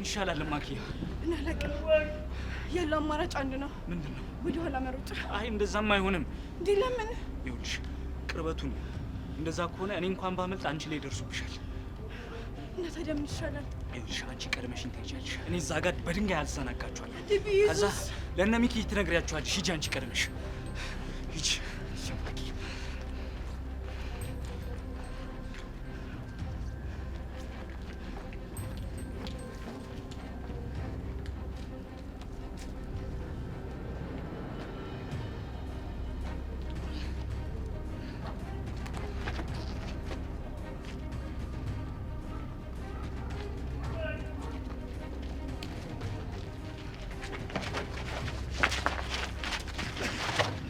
ይሻላል ማኪያ? እና ለቅም ያለው አማራጭ አንድ ነው። ምንድነው? ወደ ኋላ መሮጥ። አይ እንደዛም አይሆንም። እንዴ ለምን? ይኸውልሽ ቅርበቱን እንደዛ ከሆነ እኔ እንኳን ባመልጥ አንቺ ላይ ደርሱብሻል። እና ታዲያ ምን ይሻላል? ይኸውልሽ አንቺ ቀድመሽኝ ትሄጃለሽ። እኔ እዛ ጋር በድንጋይ አልዘናጋችኋለሁ። ከዛ ኢየሱስ ለእነ ሚኪ ትነግሪያቸዋለሽ። ሂጂ አንቺ ቀድመሽ ሂጂ።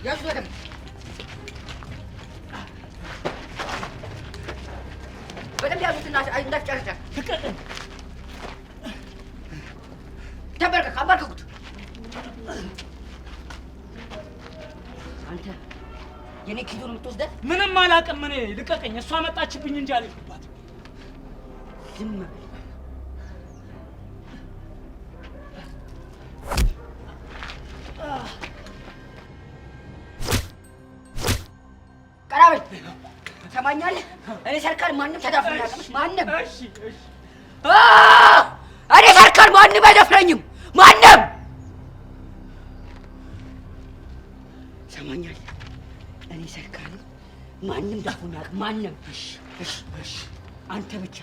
ያዙ ወደም በደንብ ያዙትና እንዳትጨርጨር። ተንበርከክ፣ አንበርክኩት። አንተ የኔ ኪሎ ነው የምትወስደው? ምንም አላውቅም እኔ። ልቀቀኝ። እሷ መጣችብኝ እንጂ አልኩባት። ዝም በል። ቀራበል ሰማኛለህ? እኔ ሰርካል ማንም ተዳፍሮ ያቀምሽ ማንም። እሺ እሺ። እኔ ሰርካል ማንም አይደፍረኝም ማንም። ሰማኛለህ? እኔ ሰርካል ማንም ዳፍሮ ያቀም ማንም። እሺ እሺ እሺ። አንተ ብቻ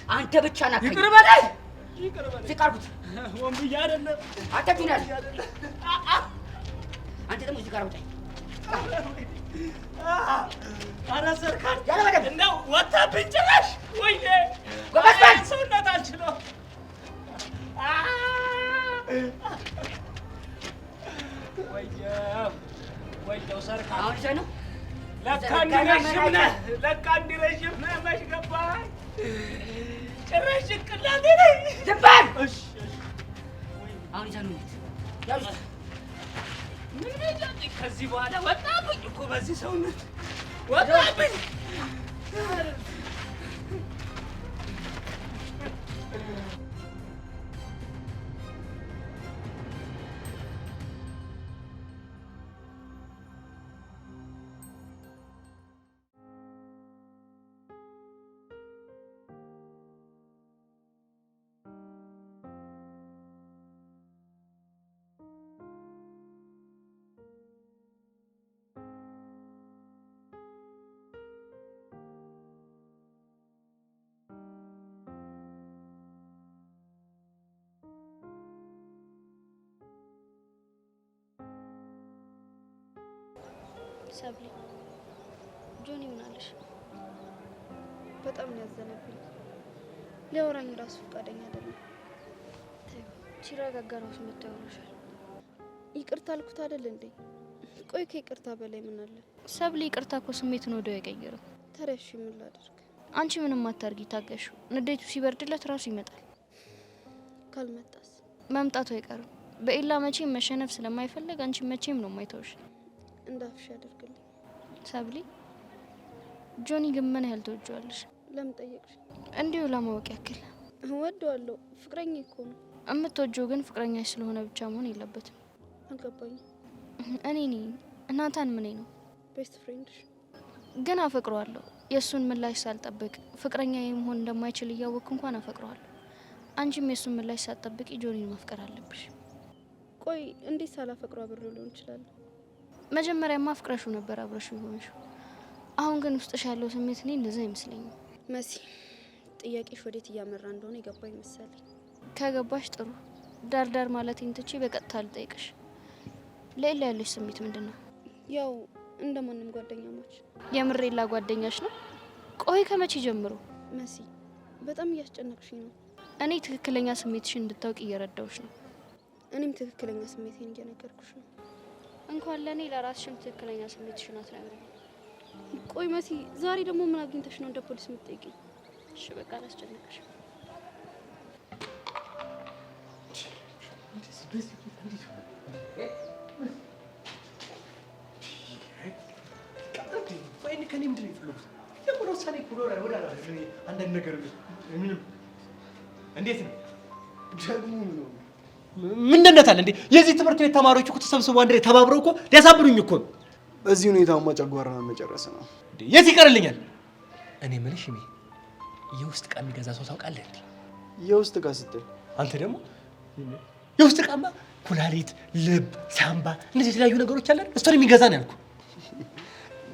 አንተ ብቻ ናከኝ። ይቅር በለኝ ይቅር በለኝ። ሲቃርኩት ወንብዬ አይደለም አንተ ጁናል። አንተ ደግሞ እዚህ ጋር ውጣኝ። ኧረ ሰርካል ያለ በደምብ እንደው ወጣብኝ ጭራሽ። ወይኔ ጎበዝ በል። ሰውነት አልችለው። ወየው ሰርካል። አሁን ሰው ነው ለካ እንዲረዥም ነህ፣ ለካ እንዲረዥም ነህ። መች ገባህ? ጭራሽ ጭንቅላቴ ላይ ዝም በል። እሺ እሺ። አሁን ሰው ነው ያዙ። ምን ቤጃለኝ? ከዚህ በኋላ ወጣብኝ እኮ በዚህ ሰውነት ወጣብኝ። ሰብሊ ጆኒ ምን አለሽ? በጣም ነው ያዘነብኝ። ሊያወራኝ ራሱ ፈቃደኛ አይደለም። ሲረጋጋ ራሱ መጥቶ ያወራሻል። ይቅርታ አልኩት አይደል እንዴ? ቆይ ከይቅርታ በላይ ምን አለ? ሰብሊ ይቅርታ እኮ ስሜትን ወዲያው አይቀይርም። ታዲያ እሺ ምን ላድርግ? አንቺ ምንም አታርጊ፣ ታገሹ። ንዴቱ ሲበርድለት ራሱ ይመጣል። ካልመጣስ? መምጣቱ አይቀርም። በኢላ መቼም መሸነፍ ስለማይፈልግ አንቺ መቼም ነው የማይተውሽ። እንዳፍሽ ያደርግልኝ። ሰብሊ ጆኒ ግን ምን ያህል ትወጂዋለሽ? ለምን ጠየቅሽ? እንዲሁ ለማወቅ ያክል። እወደዋለሁ፣ ፍቅረኛ እኮ ነው። የምትወጂው ግን ፍቅረኛሽ ስለሆነ ብቻ መሆን የለበትም። አልገባኝም። እኔ ነኝ እናታን ምን ነው ቤስት ፍሬንድሽ ግን አፈቅረዋለሁ። የእሱን ምላሽ ሳልጠብቅ ፍቅረኛ መሆን እንደማይችል እያወቅኩ እንኳን አፈቅረዋለሁ። አንቺም የእሱን ምላሽ ሳትጠብቂ ጆኒን ማፍቀር አለብሽ። ቆይ እንዴት ሳላፈቅረው አብሬው ሊሆን ይችላል? መጀመሪያማ አፍቅረሹ ነበር አብረሹ ይሆንሽው። አሁን ግን ውስጥሽ ያለው ስሜት እኔ እንደዛ አይመስለኝም። መሲ ጥያቄሽ ወዴት እያመራ እንደሆነ የገባኝ መሰለኝ። ከገባሽ ጥሩ። ዳርዳር ማለቴን ትቼ በቀጥታ ልጠይቅሽ፣ ለኢላ ያለሽ ስሜት ምንድን ነው? ያው እንደማንም ጓደኛሞች። የምሬላ ጓደኛሽ ነው? ቆይ ከመቼ ጀምሮ? መሲ በጣም እያስጨነቅሽኝ ነው። እኔ ትክክለኛ ስሜትሽን እንድታውቂ እየረዳሁሽ ነው። እኔም ትክክለኛ ስሜቴን እየነገርኩሽ ነው። እንኳን ለእኔ ለራስሽም ትክክለኛ ስሜትሽን አትነግሪኝ። ቆይ መሲ ዛሬ ደግሞ ምን አግኝተሽ ነው እንደ ፖሊስ የምትጠይቂኝ? እሺ በቃ አላስጨነቅሽም። ወይኔ ከኔ ምንድን ነው የፈለጉት? ደግሞ ውሳኔ ወደ አንዳንድ ነገር ምንም እንዴት ነው ደግሞ ምንድነው ታለ እንዴ? የዚህ ትምህርት ቤት ተማሪዎች እኮ ተሰብስበው አንድ ላይ ተባብረው እኮ ሊያሳብሩኝ እኮ ነው። በዚህ ሁኔታማ ጨጓራ መጨረስ ነው። የት ይቀርልኛል? እኔ የምልሽ እኔ የውስጥ ዕቃ የሚገዛ ሰው ታውቃለህ እንዴ? የውስጥ ዕቃ ስትል አንተ ደግሞ የውስጥ ዕቃማ ኩላሊት፣ ልብ፣ ሳምባ እነዚህ የተለያዩ ነገሮች አለ እሱን የሚገዛ ነው ያልኩህ።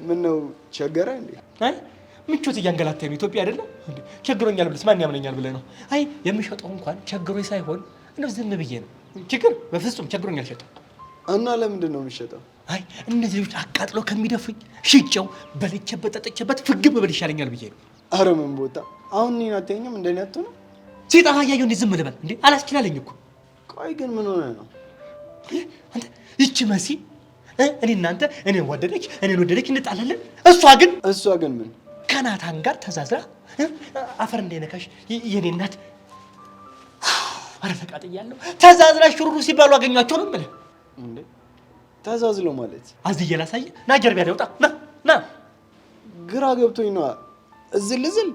ምን ነው ቸገረ እንዴ? አይ ምቾት እያንገላታኝ ነው። ኢትዮጵያ አይደለም እንዴ? ቸግሮኛል ብለስ ማን ያምነኛል ብለህ ነው? አይ የሚሸጠው እንኳን ቸግሮኝ ሳይሆን እንደው ዝም ብዬ ነው። ችግር በፍጹም ቸግሮኛል አልሸጠው። እና ለምንድን ነው የሚሸጠው? አይ እነዚህ ልጆች አቃጥለው ከሚደፉኝ ሽጬው በልቼበት ጠጥቼበት ፍግም ብል ይሻለኛል ብዬ ነው። አረ ምን ቦታ አሁን እኔን አትተኛም? እንደኔ አትሆንም? ሲጠፋ እያየሁ እንዴ ዝም ልበል እንዴ? አላስችላለኝ እኮ። ቆይ ግን ምን ሆነ ነው አንተ? ይቺ መሲ እኔ እናንተ እኔን ወደደች እንጣላለን። እሷ ግን ምን ከናታን ጋር ተዛዝራ አፈር እንዳይነካሽ የኔ እናት አረ ተቃጥያለሁ። ተዛዝራ ሽሩሩ ሲባሉ አገኟቸው ነው የምልህ። እንዴ ተዛዝሎ ማለት አዝዬ ላሳየህ። ና ጀርቢያ ላይ ወጣ ና ግራ ገብቶኝ ነው። እዝል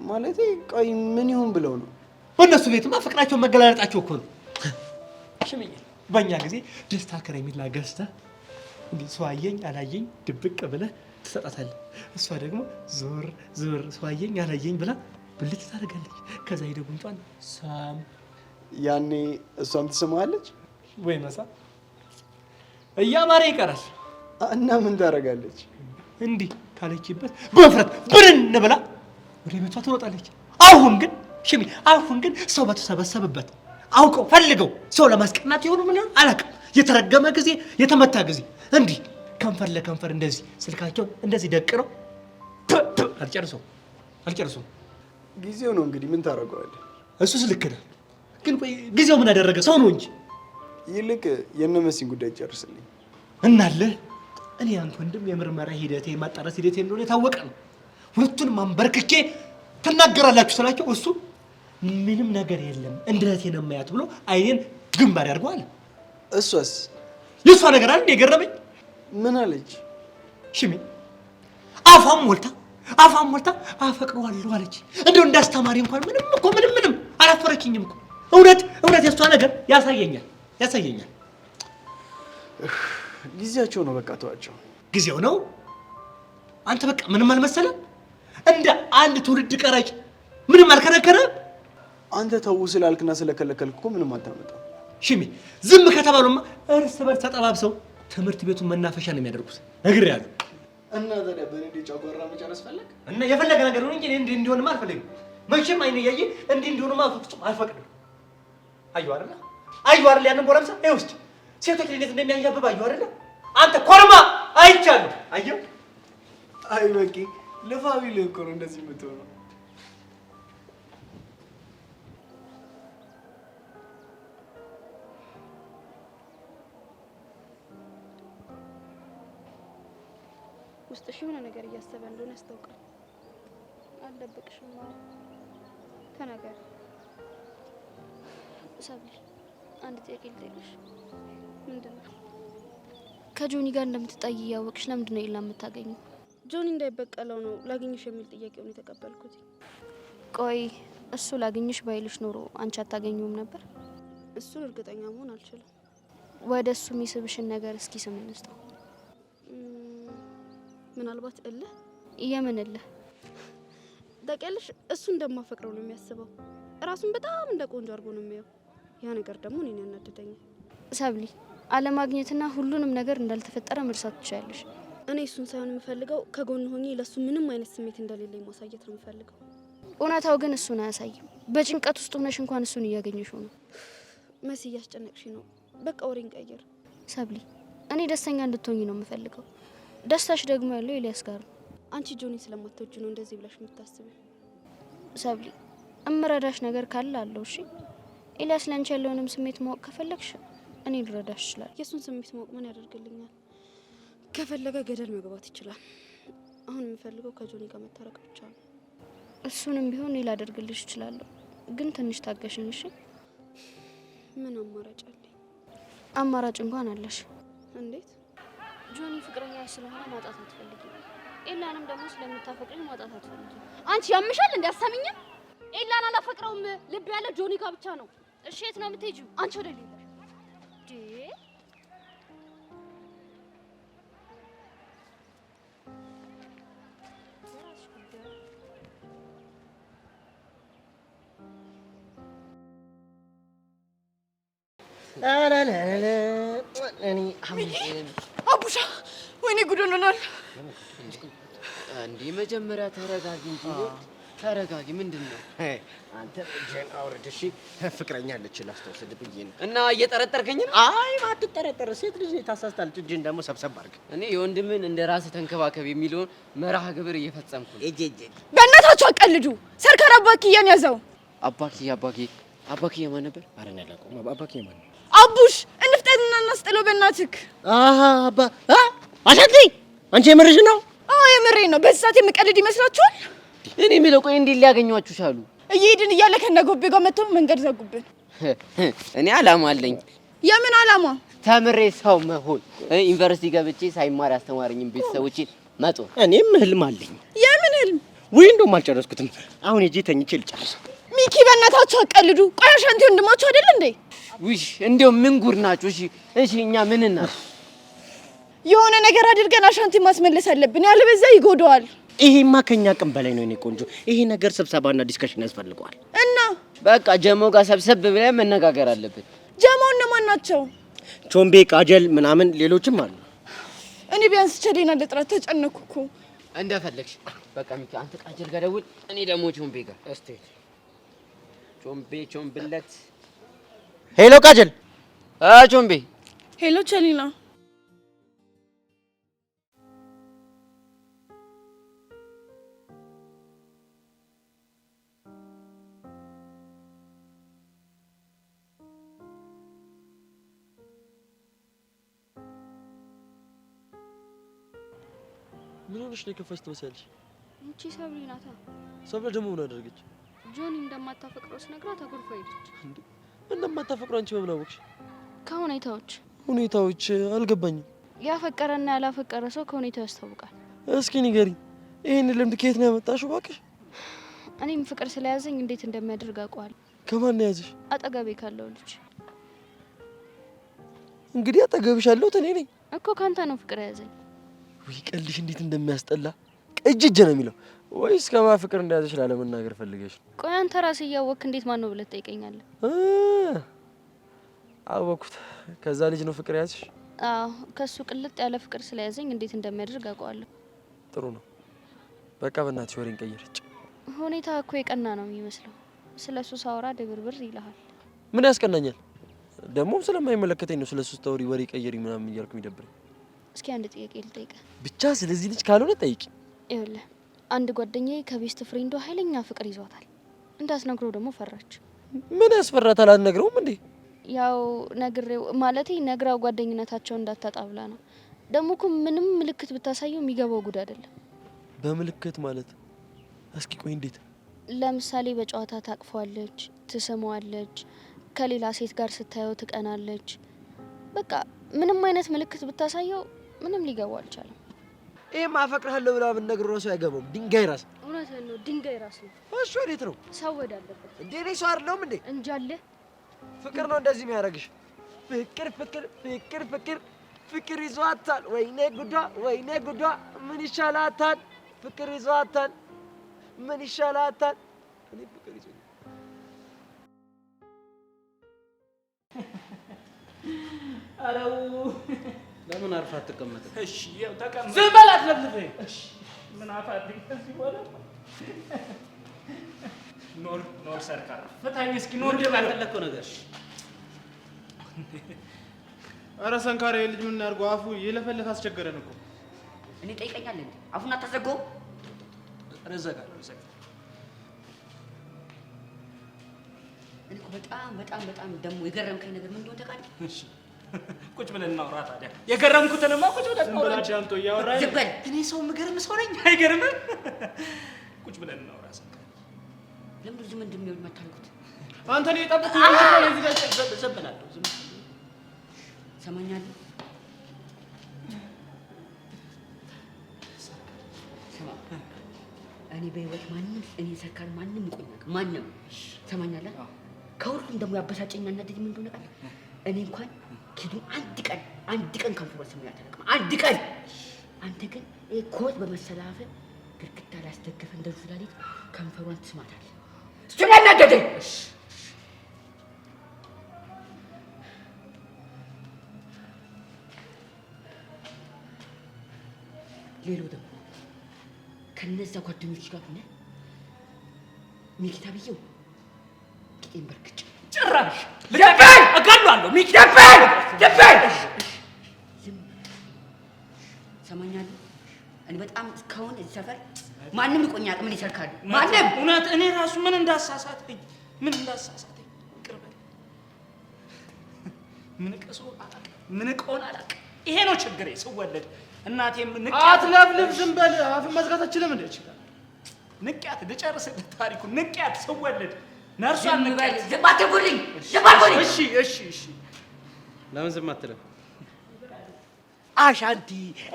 ማለቴ ቆይ ምን ይሁን ብለው ነው? እነሱ ቤትማ ፍቅራቸውን መገላለጣቸው እኮ ነው። ሽምዬ በእኛ ጊዜ ደስታ ከረሜላ ገዝተህ እንዴ ሰው አየኝ አላየኝ ድብቅ ብለህ ትሰጣታለህ። እሷ ደግሞ ዞር ሰው አየኝ አላየኝ ብላ ብልጭ ታደርጋለች። ከዛ ሄደ ጉንጯን ሳም። ያኔ እሷም ትስማለች ወይ መሳ እያማረ ይቀራል። እና ምን ታደርጋለች? እንዲህ ካለችበት በፍረት ብርን ብላ ወደ ቤቷ ትሮጣለች። አሁን ግን ሰው በተሰበሰበበት አውቀው ፈልገው ሰው ለማስቀናት ይሆኑ ምን ይሆን አላውቅም። የተረገመ ጊዜ የተመታ ጊዜ እንዲህ ከንፈር ለከንፈር እንደዚህ ስልካቸው እንደዚህ ደቅነው አልጨርሰው። ጊዜው ነው እንግዲህ ምን ታደርገዋለህ? እሱስ ልክ ነህ። ግን ቆይ ጊዜው ምን አደረገ? ሰው ነው እንጂ። ይልቅ የነመሲን ጉዳይ ጨርስልኝ እናለህ። እኔ አንተ ወንድም የምርመራ ሂደቴ የማጣራት ሂደቴ እንደሆነ የታወቀ ነው። ሁለቱንም አንበርክኬ ትናገራላችሁ ስላቸው እሱ ምንም ነገር የለም እንደቴ ነው የማያት ብሎ አይኔን ግንባር ያድርገዋል። እሷስ የእሷ ነገር አይደል የገረመኝ። ምን አለች? ሽሜ አፋም ሞልታ አፈቅረዋለሁ አለች። እንደው እንዳስተማሪ እንኳን ምንም አላፈረችኝም እኮ። እውነት የእሷ ነገር ያሳየኛል። ጊዜያቸው ነው በቃ ተዋቸው። ጊዜው ነው። አንተ በቃ ምንም አልመሰለም። እንደ አንድ ትውልድ ቀራጭ ምንም አልከነከረ። አንተ ተው ስላልክና ስለከለከልክ እኮ ምንም አታመጣም። ሽሜ ዝም ከተባሉማ እርስ በርስ ተጠባብሰው ትምህርት ቤቱን መናፈሻ ነው የሚያደርጉት። ነግሬሃለሁ። እና ታዲያ በእኔ ጨጓራ መጨረስ ፈለግ? እና የፈለገ ነገር ነው እንጂ እኔ እንዲሆንማ አልፈልግም። መቼም አይኔ እያየ እንዲሆንማ ፍጹም አልፈቅድም። አየሁ አይደል ያንን ጎረምሳ ውስጥ ሴቶች እንዴት እንደሚያንዣብብ አየሁ አይደል? አንተ ኮርማ አይቻለሁ። አየሁ። አይ በቂ ልፋ ቢልህ እኮ ነው እንደዚህ የምትሆነው። ውስጥሽ የሆነ ነገር እያሰበ እንደሆነ ያስታውቃል። አልደብቅሽም። ተናገር። ሰብሊ አንድ ጥያቄ ልጠይቅሽ። ምንድን ነው? ከጆኒ ጋር እንደምትጣይ እያወቅሽ ለምንድን ነው ኤላ የምታገኘው? ጆኒ እንዳይበቀለው ነው ላገኝሽ የሚል ጥያቄውን የተቀበልኩት። ቆይ እሱ ላገኝሽ ባይልሽ ኖሮ አንቺ አታገኘውም ነበር? እሱን እርግጠኛ መሆን አልችልም። ወደ እሱ የሚስብሽን ነገር እስኪ ስም እንስጠው። ምናልባት እልህ። የምን እልህ? ታውቂያለሽ፣ እሱ እንደማፈቅረው ነው የሚያስበው። እራሱን በጣም እንደ ቆንጆ አድርጎ ነው የሚያየው። ያ ነገር ደግሞ እኔን ያናድደኛል። ሰብሊ አለማግኘትና ሁሉንም ነገር እንዳልተፈጠረ መርሳት ትችያለሽ። እኔ እሱን ሳይሆን የምፈልገው ከጎን ሆኜ ለሱ ምንም አይነት ስሜት እንደሌለኝ ማሳየት ነው የምፈልገው። እውነታው ግን እሱን አያሳይም። በጭንቀት ውስጥ ሆነሽ እንኳን እሱን እያገኘሽው ነው። መሲ እያስጨነቅሽ ነው። በቃ ወሬን ቀይር። ሰብሊ እኔ ደስተኛ እንድትሆኝ ነው የምፈልገው። ደስታሽ ደግሞ ያለው ኤልያስ ጋር ነው። አንቺ ጆኒ ስለማትወጂ ነው እንደዚህ ብለሽ የምታስቢው። ሰብሊ እምረዳሽ ነገር ካለ አለው። እሺ ኤልያስ ላንቺ ያለውንም ስሜት ማወቅ ከፈለግሽ እኔ ልረዳሽ ይችላል። የሱን ስሜት ማወቅ ምን ያደርግልኛል? ከፈለገ ገደል መግባት ይችላል። አሁን የምፈልገው ከጆኒ ጋር መታረቅ ብቻ ነው። እሱንም ቢሆን እኔ ላደርግልሽ እችላለሁ፣ ግን ትንሽ ታገሽኝ። እሺ ምን አማራጭ አለኝ? አማራጭ እንኳን አለሽ። እንዴት? ጆኒ ፍቅረኛ ስለሆነ ማጣት አትፈልጊም። ኤላንም ደግሞ ስለምታፈቅሪው ማጣት አትፈልጊም። አንቺ ያምሻል እንዴ? አሰሚኝም ኤላን አላፈቅረውም። ልብ ያለ ጆኒ ጋር ብቻ ነው። እሺ የት ነው የምትሄጂው? አንቺ ወደ ሌላ አቡሻ ወይኔ ጉድ ሆነናል። እንዴ መጀመሪያ ተረጋጊ እንጂ ተረጋጊ። ምንድን ነው አንተ ጀን አውርድ። እሺ ፍቅረኛ አለች ላስታውስልህ ብዬ ነው። እና እየጠረጠርከኝ ነው? አይ አትጠረጠር፣ ሴት ልጅ ታሳስታለች። እጅን ደግሞ ሰብሰብ አድርግ። እኔ የወንድምን እንደ ራስህ ተንከባከብ የሚለውን መርሃ ግብር እየፈጸምኩ ነው። በእናታችሁ አቀልዱ። ሰርከር አባክያን ያዘው። አባክዬ ማን ነበር? ኧረ እኔ አላውቀውም። አባክዬ ማን ነው? አቡሽ እንፍጠንና እናስጥለው በእናትህ። አባ አሻንቲ አንቺ የምርሽ ነው? አዎ የምሬን ነው። በዚህ ሰዓት የምቀልድ ይመስላችኋል? እኔ የምለው ቆይ እንዴት ሊያገኟችሁ ቻሉ? እየሄድን እያለ ከነጎቤ ጋር መጥተው መንገድ ዘጉብን። እኔ አላማ አለኝ። የምን አላማ? ተምሬ ሰው መሆን። ዩኒቨርሲቲ ገብቼ ሳይማር ያስተማረኝም ቤተሰቦቼን መጦ። እኔም ህልም አለኝ። የምን ህልም? ወይ እንደውም አልጨረስኩትም። አሁን ሂጂ ተኝቼ ልጨርሰው። ሚኪ በእናታችሁ አቀልዱ። ቆይ አሻንቲ ወንድማችሁ አይደል እንዴ? ውይ እንደው ምን ጉድ ናችሁ? እሺ እኛ ምን እናድርግ? የሆነ ነገር አድርገን አሻንቲ ማስመለስ አለብን፣ ያለበዚያ ይጎዳዋል። ይሄማ ከኛ አቅም በላይ ነው። እኔ ቆንጆ፣ ይሄ ነገር ስብሰባና ዲስከሽን ያስፈልገዋል። እና በቃ ጀሞ ጋር ሰብሰብ ብለን መነጋገር አለብን። ጀማው እነማን ናቸው? ቾምቤ፣ ቃጀል ምናምን ሌሎችም አሉ። እኔ ቢያንስ ቸዴና ለጥራት ተጨነኩ እኮ። እንደፈለግሽ በቃ ሚኪ፣ አንተ ቃጀል ጋር ደውል፣ እኔ ደግሞ ቾምቤ ጋር። እስቲ ቾምብለት። ሄሎ ቃጀል። ቾምቤ። ሄሎ ቸሊና። ምን ሆነሽ ነው የከፋሽ ትመስያለሽ? እንቺ ሰብሊ ናታ። ሰብለ ደግሞ ምን አደረገች? ጆኒ እንደማታፈቅረው ስነግራት አኩርፋ ሄደች። እንዴ እንደማታፈቅረው አንቺ በምን አወቅሽ? ከሁኔታዎች ሁኔታዎች አልገባኝም። ያፈቀረና ያላፈቀረ ሰው ከሁኔታው ያስታውቃል። እስኪ ንገሪኝ፣ ይሄን ልምድ ከየት ነው ያመጣሽው? እባክሽ። እኔም ፍቅር ስለያዘኝ እንዴት እንደሚያደርግ አውቀዋለሁ። ከማን ነው ያዘሽ? አጠገቤ ካለው ልጅ። እንግዲህ አጠገብሽ ያለሁት እኔ ነኝ እኮ። ካንተ ነው ፍቅር የያዘኝ። ውይ ቀልሽ እንዴት እንደሚያስጠላ። እጅ ነው የሚለው። ወይስ ከማን ፍቅር እንደያዘሽ ላለመናገር ፈልገሽ ነው? ቆይ አንተ ራስህ እያወቅህ እንዴት ማን ነው ብለህ ትጠይቀኛለህ? አወኩት። ከዛ ልጅ ነው ፍቅር ያዝሽ? አዎ፣ ከሱ ቅልጥ ያለ ፍቅር ስለያዘኝ እንዴት እንደሚያደርግ አውቀዋለሁ። ጥሩ ነው። በቃ በእናትሽ ወሬን ቀይረጭ። ሁኔታ እኮ የቀና ነው የሚመስለው። ስለሱ ሳወራ ድብርብር ይልሃል። ምን ያስቀናኛል? ደግሞም ስለማይመለከተኝ ነው ስለሱ ስታወሪ ወሬ ቀይሪ ምናምን እያልኩ የሚደብረኝ። እስኪ አንድ ጥያቄ ልጠይቅህ። ብቻ ስለዚህ ልጅ ካልሆነ ጠይቂ። ይኸውልህ አንድ ጓደኛዬ ከቤስት ፍሬንዷ ኃይለኛ ፍቅር ይዟታል። እንዳትነግረው ደግሞ ፈራች። ምን ያስፈራታል? አልነግረውም እንዴ? ያው ነግሬው ማለቴ ነግራው ጓደኝነታቸውን እንዳታጣ ብላ ነው። ደግሞ እኮ ምንም ምልክት ብታሳየው የሚገባው ጉድ አይደለም። በምልክት ማለት? እስኪ ቆይ እንዴት? ለምሳሌ በጨዋታ ታቅፏለች፣ ትስመዋለች፣ ከሌላ ሴት ጋር ስታየው ትቀናለች። በቃ ምንም አይነት ምልክት ብታሳየው ምንም ሊገባው አልቻለም። ይሄ ማፈቅርሃለሁ ብላ ምን ነግሮ ነው አይገባውም። ድንጋይ ራስ። እውነትህን ነው፣ ድንጋይ ራስ ነው። እሺ ወዴት ነው? ሰው ወዳለበት እንዴ እኔ ሰው አይደለሁም እንዴ? እንጃለ። ፍቅር ነው እንደዚህ የሚያደርግሽ። ፍቅር ፍቅር ፍቅር ፍቅር ፍቅር ይዟታል። ወይኔ ጉዷ ወይኔ ጉዷ። ምን ይሻላታል? ፍቅር ይዟታል። ምን ይሻላታል? እኔ ፍቅር ይዞኛል። አረው ለምን አርፋ አትቀመጥም? እሺ ያው ተቀመጥ። ዝም በል አትለፍልፈኝ። እሺ ምን አፋልኝ ከዚህ በኋላ ኖር ሰርካራ ፈታኝ። እስኪ ኖር እንደማፈለከው ነገር። ኧረ ሰንካራ ልጅ ምን ያርገው? አፉ የለፈለፈ አስቸገረን እኮ። እኔ ጠይቀኛለሁ እንዴ? አፉን አታዘጋው። ረዘጋ እኔ እኮ በጣም ደግሞ የገረምከኝ ነገር ምን እንደሆነ ታውቃለህ? እሺ ቁጭ ብለን እናውራ ታዲያ። የገረምኩትንማ ቁጭ ብለን እናውራ። አዳምጦ እያወራኝ ዝም በል። እኔ ሰው የምገርም ሰው ነኝ። አይገርምም? ቁጭ ብለን እናውራ። ለምን ዝም እንደሚሆን የማታልኩት? አንተ ነው የጠበቅኩት። እዚህ ጋር ዘበላለሁ። ዝም ሰማኛለህ? ስማ፣ እኔ በህይወት ማንም እኔ ሰርካል ማንም ይቆኛል ማንም ሰማኛለህ። ከሁሉም ደግሞ ያበሳጨኝ ያናደደኝ ምን እንደሆነ ቃል እኔ እንኳን ኪዱን አንድ ቀን ከንፈሯ ስም ያተረክም አንድ ቀን አንተ ግን ኮት በመሰላፈ ግድግዳ ላይ አስደገፈ እንደ ዙላሊት ከንፈሯን ትስማታለህ። እሱ ያናደደኝ ሌላው ደግሞ ከነዛ ጓደኞች ጋር ሆነ ሚኪታ ብዬው ቂጤን በርክጭ ጭራሽ ልቀቀኝ እገላለሁ። ሚኪ ደበል ሰማኛለህ። እኔ በጣም እስካሁን እዚህ ሰፈር ማንም ይቆኛል ምን ይሰርካል ማንም እውነት እኔ ራሱ ምን እንዳሳሳተኝ ቅርበል ምን ቀሶ አላውቅም ምን ቆን አላውቅም። ይሄ ነው ችግሬ ስወለድ እናቴም አትለፍልፍ ዝም በል አፍን መዝጋት አትችልም እንዴ? ይችላል ንቅያት ልጨርስ ታሪኩ ንቅያት ስወለድ ነርሷን ንቅያት ዝም አትጉልኝ ዝም አትጉልኝ። እሺ ለምን ዝም አትልም? አሻንቲ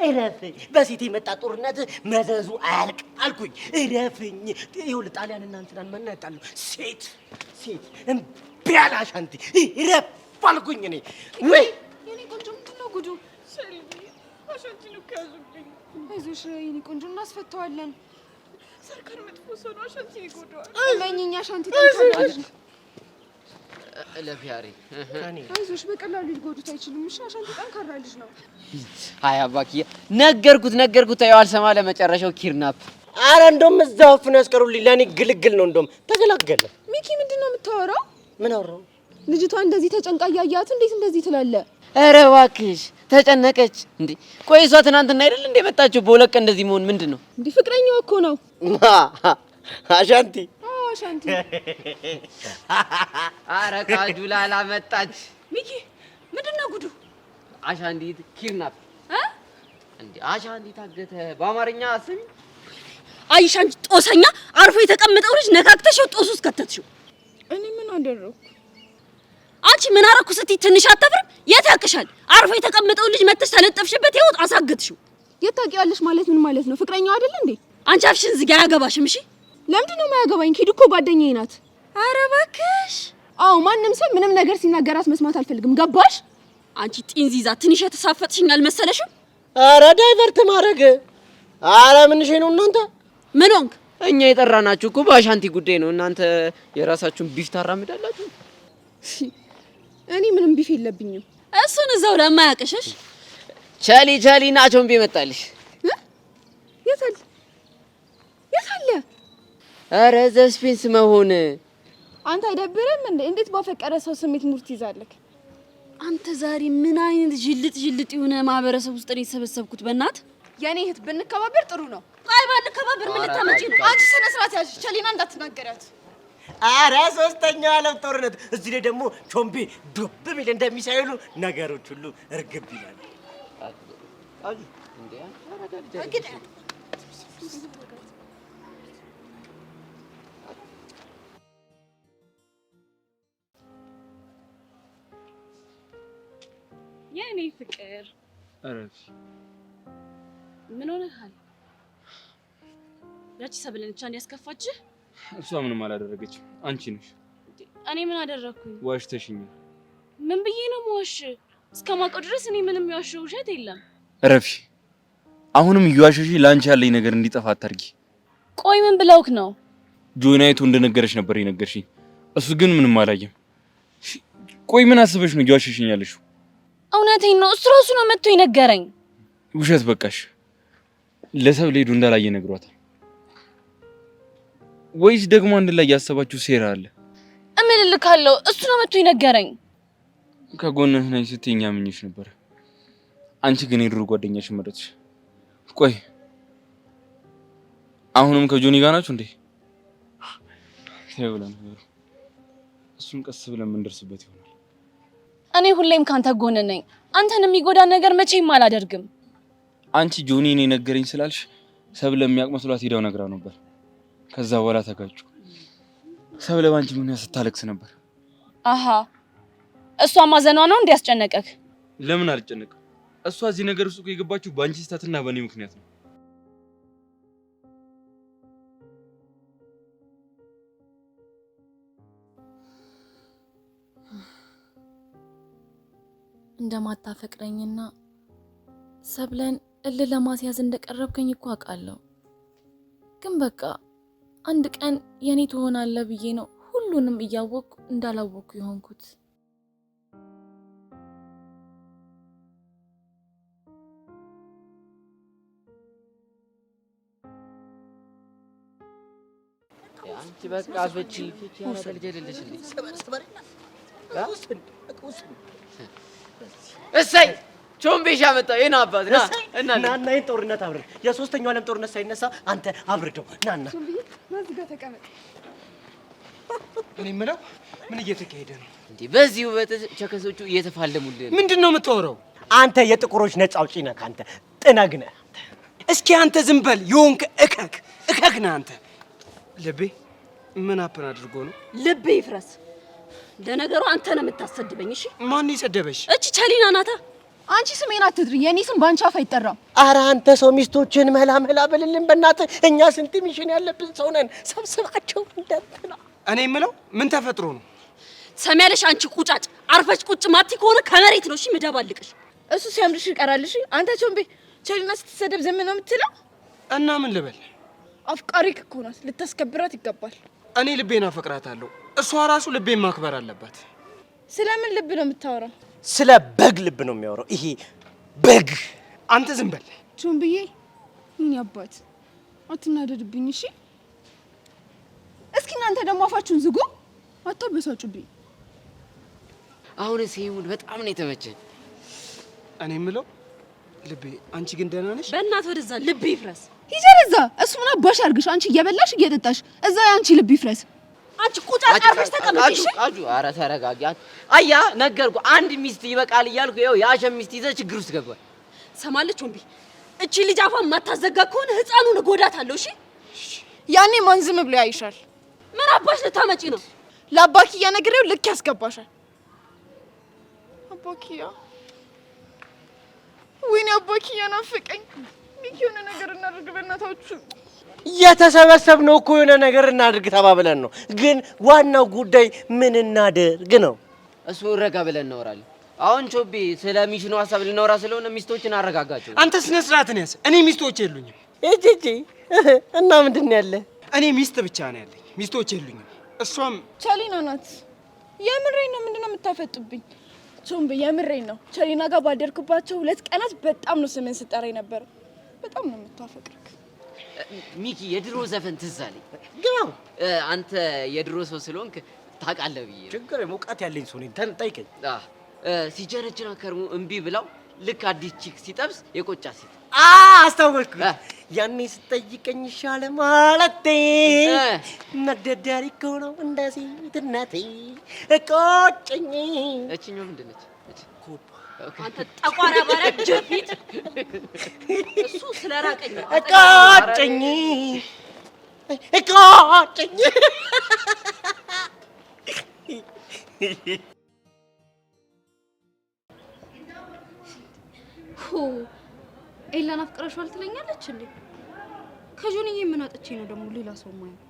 እረፍ። በሴት የመጣ ጦርነት መዘዙ አያልቅ አልኩኝ። እረፍኝ። ይኸውልህ ጣሊያንና እንትናን ማን ያጣሉ? ሴት እምቢ አለ አሻንቲ። እረፍ አልኩኝ እኔ። ወይ የኔ ቆንጆ ምንድን ነው ጉዱ? አሻንቲን እኮ ያዙብኝ። አይዞሽ የኔ ቆንጆ እናስፈታዋለን። ሰርካር መጥፎ ሰው ነው። አሻንቲን ይጎዳዋል። እመኚኝ አሻንቲ ጠንካራለች። ለፊያሪ አይዞሽ በቀላሉ ሊጎዱት አይችሉም። እሺ አሻንቲ ጠንካራ ልጅ ነው። አይ አባክዬ ነገርኩት። ያው አልሰማ ለመጨረሻው ኪድናፕ። አረ እንደውም እዛው አፍነው ያስቀሩልኝ። ለኔ ግልግል ነው። እንደውም ተገላገለ። ሚኪ ምንድን ነው የምታወራው? ምን አወራው? ልጅቷ እንደዚህ ተጨንቃ እያያት እንዴት እንደዚህ ትላለህ? ኧረ እባክሽ ተጨነቀች እንዴ? ቆይ እሷ ትናንትና አይደል እንደ መጣችሁ? በሁለት ቀን እንደዚህ መሆን ምንድን ነው? እንዴ ፍቅረኛው እኮ ነው አሻንቲ። አሻንቲ ኧረ ካጁላ ላመጣች። ሚኪ ምንድን ነው ጉዱ? አሻንዲት ኪድናፕ እንዴ? አሻንዲ ታገተ። በአማርኛ ስሚ። አይሽ አንቺ ጦሰኛ፣ አርፎ የተቀመጠው ልጅ ነካክተሽው ጦስ ውስጥ ከተትሽው። እኔ ምን አደረኩ? አንቺ ምን አረኩ ስትይ ትንሽ አታፍርም? የት ያቅሻል? አርፎ የተቀመጠው ልጅ መተሽ ተለጠፍሽበት፣ ይኸው አሳገትሽው። የት ታውቂዋለሽ ማለት ምን ማለት ነው? ፍቅረኛው አይደል እንዴ? አንቺ አፍሽን ዝጊ፣ አያገባሽም። እሺ ለምንድን ነው የማያገባኝ? ኪዱ እኮ ጓደኛዬ ናት። ኧረ እባክሽ። አዎ ማንም ሰው ምንም ነገር ሲናገራት መስማት አልፈልግም። ገባሽ? አንቺ ጢንዚዛ፣ ትንሽ የተሳፈጥሽኝ አልመሰለሽም? ኧረ ዳይቨርት ማድረግ። ኧረ ምንሽ ነው እናንተ? ምን ሆንክ? እኛ የጠራናችሁ እኮ በአሻንቲ ጉዳይ ነው። እናንተ የራሳችሁን ቢፍ ታራምዳላችሁ። እኔ ምንም ቢፍ የለብኝም። እሱን እዛው ለማያቅሽሽ ቸሊ ናቸውን ቢመጣልሽ የታለ? ኧረ ዘስፔንስ መሆን አንተ አይደብርም እንዴ? እንዴት ባፈቀረ ሰው ስሜት ሙድ ትይዛለህ? አንተ ዛሬ ምን አይነት ጅልጥ የሆነ ማህበረሰብ ውስጥ ነው የተሰበሰብኩት? በእናት የኔ እህት ብንከባበር ጥሩ ነው። አይ ባንከባበር ምን ልታመጪ ነው? አንቺ ስነ ስርዓት ያዥ። ቸሊና እንዳትናገሪያት። ኧረ ሶስተኛው ዓለም ጦርነት። እዚህ ላይ ደግሞ ቾምቤ ዱብ ቢል እንደሚሳይሉ ነገሮች ሁሉ እርግብ ይላል። የኔ ፍቅር አረፍ። ምን ሆነሃል? ያቺ ሰብለን ብቻ እንዲያስከፋችህ? እሷ ምንም አላደረገችም፣ አንቺ ነሽ። እኔ ምን አደረኩኝ? ዋሽተሽኛል። ምን ብዬ ነው የምዋሽ? እስከማውቀው ድረስ እኔ ምንም የዋሸው ውሸት የለም። እረፊ። አሁንም እየዋሸሽ ለአንቺ ያለኝ ነገር እንዲጠፋ አታርጊ። ቆይ ምን ብለውክ ነው? ጆናይቱ እንደነገረሽ ነበር የነገርሽኝ። እሱ ግን ምንም አላየም። ቆይ ምን አስበሽ ነው እየዋሸሽኝ ያለሽው? እውነቴን ነው። እሱ ራሱ ነው መጥቶ የነገረኝ። ውሸት በቃሽ። ለሰብ ሄዱ እንዳላየ ነግሯታል። ወይስ ደግሞ አንድ ላይ ያሰባችሁ ሴራ አለ? እምልልካለሁ። እሱ ነው መጥቶ የነገረኝ። ከጎንህ ነኝ ስትይኝ አምኜሽ ነበር። አንቺ ግን የድሮ ጓደኛሽን መረጥሽ። ቆይ አሁንም ከጆኒ ጋር ናችሁ እንዴ? ይኸውልህ ነገሩ እሱን ቀስ ብለን የምንደርስበት ይሆናል። እኔ ሁሌም ካንተ ጎን ነኝ። አንተን የሚጎዳ ነገር መቼም አላደርግም። አንቺ ጆኒ እኔ ነገረኝ ስላልሽ ሰብለ የሚያውቅ መስሏት ሄዳው ነግራ ነበር። ከዛ በኋላ ተጋጩ። ሰብለ ባንቺ ምን ያስታለቅስ ነበር። አሃ እሷ ማዘኗ ነው እንዲያስጨነቀክ? ለምን አልጨነቅም? እሷ እዚህ ነገር ውስጥ የገባችው ባንቺ ስህተትና በእኔ ምክንያት ነው። እንደማታፈቅረኝና ሰብለን እልህ ለማስያዝ እንደቀረብከኝ እኮ አውቃለሁ። ግን በቃ አንድ ቀን የኔ ትሆናለህ ብዬ ነው ሁሉንም እያወቅኩ እንዳላወቅኩ የሆንኩት። አንቺ በቃ ፍቺ ያለ ልጅ አይደለሽ እንዴ? እሰይ ቾምቤሻ መጣው የና አባት ና ናና ይሄን ጦርነት አብረን የሶስተኛው ዓለም ጦርነት ሳይነሳ አንተ አብርደው ናና ቾምብዬ ማዝጋ ተቀመጥ። እኔ የምለው ምን እየተካሄደ ነው እንዴ? በዚህ ውበት ቸከሶቹ እየተፋለሙልህ ነው። ምንድነው የምታወራው? አንተ የጥቁሮች ነፃ አውጪ ነህ። አንተ ጥነግ ነህ። እስኪ አንተ ዝም በል። የሆንክ እከክ ነህ አንተ። ልቤ ምን አፕን አድርጎ ነው? ልቤ ይፍረስ። ለነገሩ አንተ ነው የምታሰድበኝ። እሺ ማን ይሰደበሽ? እቺ ቸሊና ናታ። አንቺ ስሜን አትጥሪ። የኔ ስም ባንቺ አፍ አይጠራም። ኧረ አንተ ሰው ሚስቶችን መላ በልልን በእናትህ። እኛ ስንት ሚሽን ያለብን ሰው ነን። ሰብስባቸው እንደትና እኔ የምለው ምን ተፈጥሮ ነው? ሰሚያለሽ? አንቺ ቁጫጭ አርፈሽ ቁጭ ማቲ ከሆነ ከመሬት ነው እሺ ምደባልቅሽ። እሱ ሲያምርሽ ይቀራል። እሺ አንተ ቾምቤ ቸሊና ስትሰደብ ዝም ነው የምትለው? እና ምን ልበል? አፍቃሪክ እኮ ናት። ልታስከብራት ይገባል። እኔ ልቤን አፈቅራታለሁ። እሷ ራሱ ልቤን ማክበር አለባት። ስለምን ልብ ነው የምታወራው? ስለ በግ ልብ ነው የሚያወራው። ይሄ በግ። አንተ ዝም በል ቾምብዬ። ምን ያባት አትናደድብኝ እሺ። እስኪ እናንተ ደግሞ አፋችሁን ዝጉ። አታበሳጩብኝ። አሁን ሲሙን በጣም ነው የተመቸኝ። እኔ የምለው ልቤ፣ አንቺ ግን ደህና ነሽ? በእናትህ ወደዛ ልብ ይፍረስ። ሂጂ እዛ። እሱ ምን አባሽ አድርግሽ? አንቺ እየበላሽ እየጠጣሽ እዛ ያንቺ ልብ ይፍረስ። አንቺ ቁጫጭ አርፈሽ ተቀመጪ። እሺ ኧረ ተረጋጊ። አያ ነገርኩ። አንድ ሚስት ይበቃል እያልኩ ይኸው የአሸም ሚስት ይዘህ ችግር ውስጥ ገባል። ሰማለች ወንቢ። እቺ ልጅ አፏን ማታዘጋ ከሆነ ህፃኑን እጎዳታለሁ። እሺ ያኔ ማን ዝም ብሎ ያይሻል? ምን አባሽ ልታመጪ ነው? ለአባኪያ ነግሬው ልክ ያስገባሻል። አባኪያ ወይኔ አባኪያ ናፈቀኝ። የሆነ ነገር እናድርግ በእናታችሁ። የተሰበሰብነው እኮ የሆነ ነገር እናድርግ ተባብለን ነው። ግን ዋናው ጉዳይ ምን እናድርግ ነው። እሱ ረጋ ብለን እናወራለን። አሁን ቾቤ ስለ ሚሽኑ ሀሳብ ልናወራ ስለሆነ ሚስቶችን አረጋጋቸው። አንተ ስነ ስርዓትን ያዝ። እኔ ሚስቶች የሉኝም። እጂጂ እና ምንድን ነው ያለ? እኔ ሚስት ብቻ ነው ያለኝ፣ ሚስቶች የሉኝም። እሷም ቸሊና ናት። የምሬን ነው። ምንድነው የምታፈጡብኝ? ቾምቤ የምሬን ነው። ቸሊና ጋር ባደርኩባቸው 2 ቀናት በጣም ነው ስምን ስጠራ ነበር። በጣም ነው የምታፈቅርክ። ሚኪ የድሮ ዘፈን ትዝ አለኝ። አንተ የድሮ ሰው ስለሆንክ ታውቃለህ ብዬ ችግር የመውቃት ያለኝ ሰው ነኝ። ጠይቀኝ። ሲጀረጅና ከርሞ እምቢ ብላው ልክ አዲስ ቺክ ሲጠብስ የቆጫ ሴት አስታወስኩ። ያኔ ስጠይቀኝ ይሻለ ማለቴ መደዳሪ እኮ ነው እንደዚህ ትናቴ ቆጨኝ። እቺኛው ምንድን ነች? አንተ ጠቋራ ባሪያ ጀፊት። እሱ ስለራቀኝ ቆጨኝ ቆጨኝ። ኤላን አፍቅረሽዋል ትለኛለች እንዴ? ከጆንዬ ምን አጥቼ ነው ደግሞ ሌላ ሰው ማየው?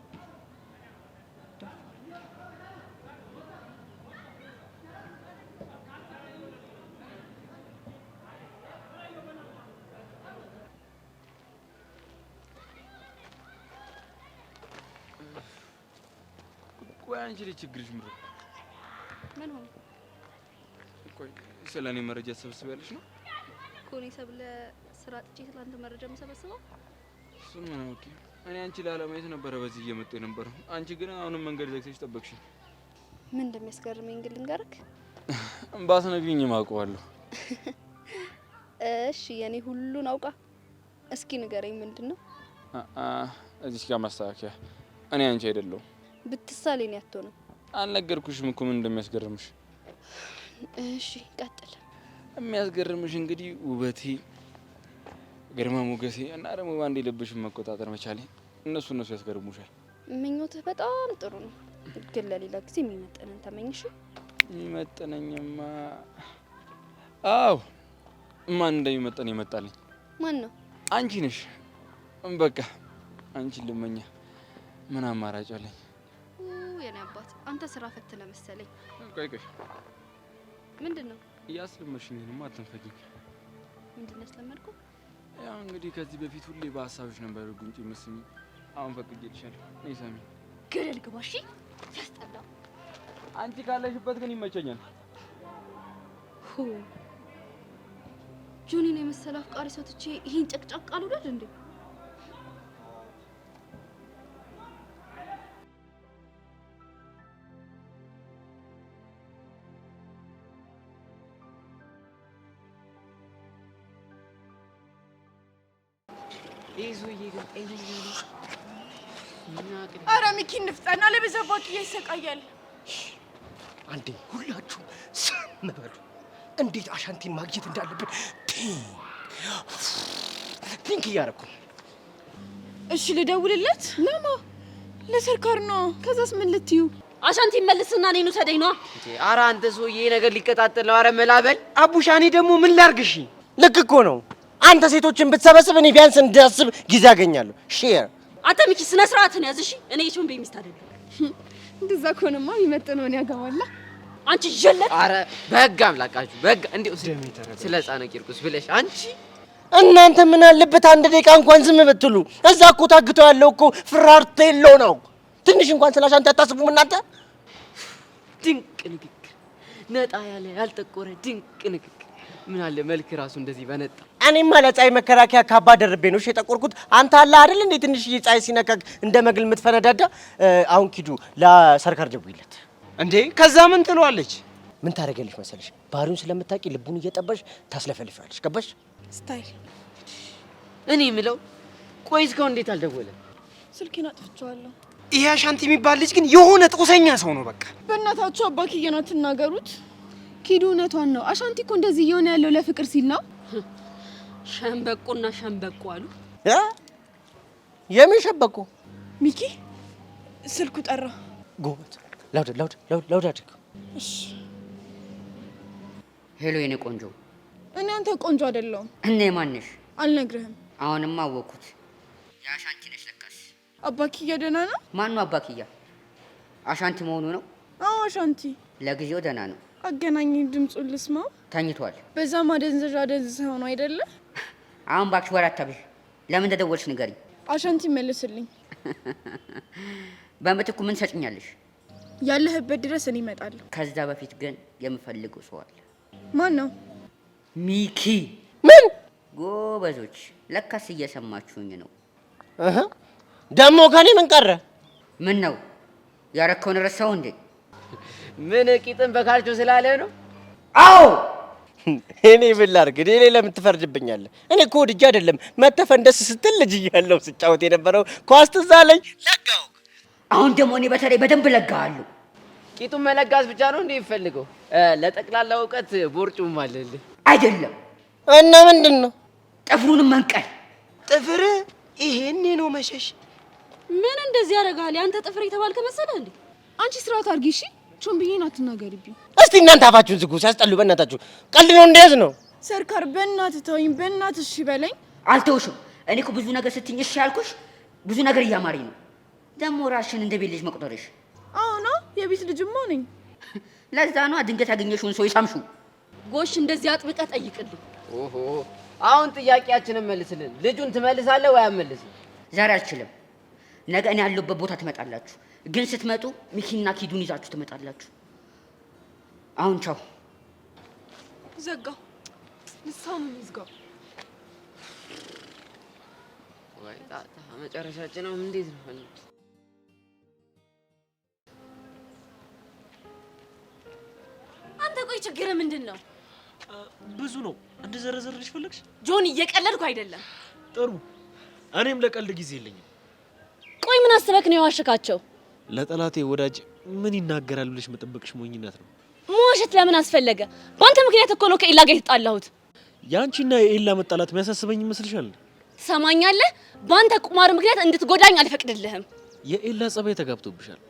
ቆይ አንቺ ልጅ ችግርሽ ምንድን ነው? ምን ሆነ? ቆይ ስለ እኔ መረጃ ትሰበስቢያለሽ ነው? ኮኔ ሰብለ ስራ ጥቼ ስላንተ መረጃ የምሰበስበው? እሱን ምን አውቄ። እኔ አንቺ ላለማየት ነበረ በዚህ እየመጣሁ የነበረው። አንቺ ግን አሁንም መንገድ ዘግተሽ ጠበቅሽኝ። ምን እንደሚያስገርመኝ ግን ልንገርክ። ባትነግሪኝም አውቀዋለሁ። እሺ የኔ ሁሉን አውቃ። እስኪ ንገረኝ ምንድን ነው? እዚህ ጋር ማስተካከያ። እኔ አንቺ አይደለሁም። ብትሳሌ ነው ያትሆነው። አልነገርኩሽም እኮ ምን እንደሚያስገርምሽ። እሺ ቀጥል። የሚያስገርምሽ እንግዲህ ውበቴ፣ ግርማ ሞገሴ እና ደግሞ ባንዴ ልብሽን መቆጣጠር መቻሌ፣ እነሱ ያስገርሙሻል። ምኞትህ በጣም ጥሩ ነው፣ ግን ለሌላ ጊዜ የሚመጥነን ተመኝሽ። የሚመጥነኝማ አዎ፣ ማን እንደሚመጥን ይመጣልኝ። ማን ነው? አንቺ ነሽ። በቃ አንቺን ልመኛ። ምን አማራጭ አለኝ? የኔ አባት አንተ ስራ ፈት ነህ መሰለኝ። ቆይ ምንድን ነው? እያስለመድሽኝማ አትንፈጊኝ። ምንድን ነው ያስለመድኩ? ያው እንግዲህ ከዚህ በፊት ሁሌ በሀሳብሽ ነበር ጉንጭ መስኝ። አሁን ፈቅጄልሻለሁ። ነይ ሳሚ። ገደል ግባ። እሺ ያስጠላ። አንቺ ካለሽበት ግን ይመቸኛል። ጆኒን የመሰለ አፍቃሪ ሰው ትቼ ይሄን ጨቅጫቃ ልውደድ እንዴ? ኧረ ሚኪ እንፍጠን፣ አለበለዚያ ባክዬ ይሰቃያል። አንዴ ሁላችሁም ዝም በሉ። እንዴት አሻንቲን ማግኘት እንዳለብን ቲንክ እያደረኩ። እሺ ልደውልለት። ለማ? ለሰርካር ነው። ከዛስ ምን ልትዩ? አሻንቲ መልስና እኔን ውሰደኝ ነው። ኧረ አንተ ሰውዬ ነገር ሊቀጣጠል ነው። ኧረ መላበል። አቡሻኔ ደግሞ ምን ላርግሽ? ልክ እኮ ነው። አንተ ሴቶችን ብትሰበስብ እኔ ቢያንስ እንዳስብ ጊዜ አገኛለሁ። ሼር አንተ ሚኪ ስነ ስርዓትን ያዝ። እሺ እኔ የቾምቤ ሚስት አይደለም። እንደዛ ከሆነማ የሚመጥነውን ያገባላ። አንቺ ጀለት። ኧረ በህግ አምላካችሁ በህግ እንዴ ስለ ህፃነ ቂርቆስ ብለሽ አንቺ እናንተ ምን አለበት አንድ ደቂቃ እንኳን ዝም ብትሉ። እዛ እኮ ታግቶ ያለው እኮ ፍራርቴሎ ነው። ትንሽ እንኳን ስለ አሻንቲ አታስቡም እናንተ? ድንቅ ንግግር፣ ነጣ ያለ ያልጠቆረ ድንቅ ንግግር። ምን አለ መልክ ራሱ እንደዚህ በነጣ። እኔማ ለፀሐይ መከራከያ ካባ ደርቤ ነው የጠቆርኩት። አንተ አለ አይደል እንዴ ትንሽ ፀሐይ ሲነካክ እንደ መግል የምትፈነዳዳ። አሁን ኪዱ ለሰርካር ደውይለት እንዴ። ከዛ ምን ትለዋለች? ምን ታደርጊያለሽ መሰለሽ? ባህሪውን ስለምታውቂ ልቡን እየጠበሽ ታስለፈልፊያለሽ። ገባሽ? ስታይል። እኔ የምለው ቆይ እስካሁን እንዴት አልደወለም? ስልኬን አጥፍቼዋለሁ። ይሄ አሻንቲ የሚባል ልጅ ግን የሆነ ጦሰኛ ሰው ነው። በቃ በእናታችሁ አባክዬን አትናገሩት። ኪዱ እውነቷን ነው። አሻንቲ እኮ እንደዚህ እየሆነ ያለው ለፍቅር ሲል ነው። ሸምበቆና ሸምበቆ አሉ። የምን ሸምበቆ? ሚኪ ስልኩ ጠራ። ጎበዝ። ላውድ አድርግ። እሺ። ሄሎ የኔ ቆንጆ። እኔ አንተ ቆንጆ አይደለሁም። እኔ ማንሽ? አልነግርህም። አሁንማ አወኩት። የአሻንቲ ነሽ ለካስ። አባክያ ደህና ነው? ማን ነው አባክያ? አሻንቲ መሆኑ ነው? አዎ አሻንቲ። ለጊዜው ደህና ነው። አገናኝ ድምፁን ልስማው። ተኝቷል። በዛ ማደንዘዣ ደንዝዘው ነው አይደለ? አሁን እባክሽ ወሬ አታብዥ። ለምን እንደደወልሽ ንገሪኝ። አሻንቲ መልስልኝ። በምትኩ ምን ሰጭኛለሽ? ያለህበት ድረስ እኔ እመጣለሁ። ከዛ በፊት ግን የምፈልገው ሰው አለ። ማን ነው? ሚኪ። ምን? ጎበዞች፣ ለካስ እየሰማችሁኝ ነው። ደግሞ ከኔ ምን ቀረ? ምን ነው ያረከውን ረሳው እንዴ? ምን ቂጥን በካልቾ ስላለ ነው? አዎ እኔ ምን ላድርግ? እኔ ለምን ትፈርድብኛለህ? እኔ እኮ ወድጄ አይደለም መተፈን ደስ ስትል ልጅ እያለሁ ስጫወት የነበረው ኳስ ትዝ አለኝ። ለጋው። አሁን ደግሞ እኔ በተለይ በደንብ ለጋሃለሁ። ቂጡን መለጋስ ብቻ ነው እንዴ የሚፈልገው? ለጠቅላላ እውቀት ቦርጩም አለልህ አይደለም? እና ምንድን ነው? ጥፍሩንም መንቀል። ጥፍር ይሄኔ ነው መሸሽ። ምን እንደዚህ ያደርጋል? ያንተ ጥፍር የተባልከ መሰለህ እንዴ? አንቺ ስርዓት አድርጊ እሺ። ቾምብዬን አትናገሪብኝ። እስቲ እናንተ አፋችሁን ዝጉ። ሲያስጠሉ በእናታችሁ። ቀልድ ነው እንደያዝ ነው። ሰርካር በእናትህ ተወኝ፣ በእናትህ እሺ በለኝ። አልተውሽም። እኔ እኮ ብዙ ነገር ስትኝ እሺ ያልኩሽ ብዙ ነገር እያማረኝ ነው። ደግሞ ራስሽን እንደ ቤት ልጅ መቁጠርሽ። አዎ ነው፣ የቤት ልጅማ ነኝ። ለዛ ነው ድንገት ያገኘሽውን ሰው ይሳምሹ። ጎሽ እንደዚህ አጥብቀህ ጠይቅልኝ። ኦሆ አሁን ጥያቄያችንን መልስልን። ልጁን ትመልሳለህ ወይ አትመልስም? ዛሬ አልችልም። ነገ እኔ ያለሁበት ቦታ ትመጣላችሁ። ግን ስትመጡ ሚኪና ኪዱን ይዛችሁ ትመጣላችሁ። አሁን ቻው። ዘጋው። ልሳኑን ይዝጋው። ወይ ጣጣ መጨረሻችን ነው። እንዴት ነው? አንተ ቆይ ችግር ምንድን ነው? ብዙ ነው። እንድዘረዘርልሽ ፈለግሽ? ጆን እየቀለድኩ አይደለም። ጥሩ። እኔም ለቀልድ ጊዜ የለኝም። ቆይ ምን አስበክ ነው የዋሸካቸው? ለጠላቴ ወዳጅ ምን ይናገራል ብለሽ መጠበቅሽ ሞኝነት ነው። መዋሸት ለምን አስፈለገ? በአንተ ምክንያት እኮ ነው ከኤላ ጋር የተጣላሁት። ያንቺና የኤላ መጣላት የሚያሳስበኝ ይመስልሻል? ትሰማኛለህ? በአንተ ቁማር ምክንያት እንድትጎዳኝ አልፈቅድልህም። የኤላ ጸባይ ተጋብቶብሻል።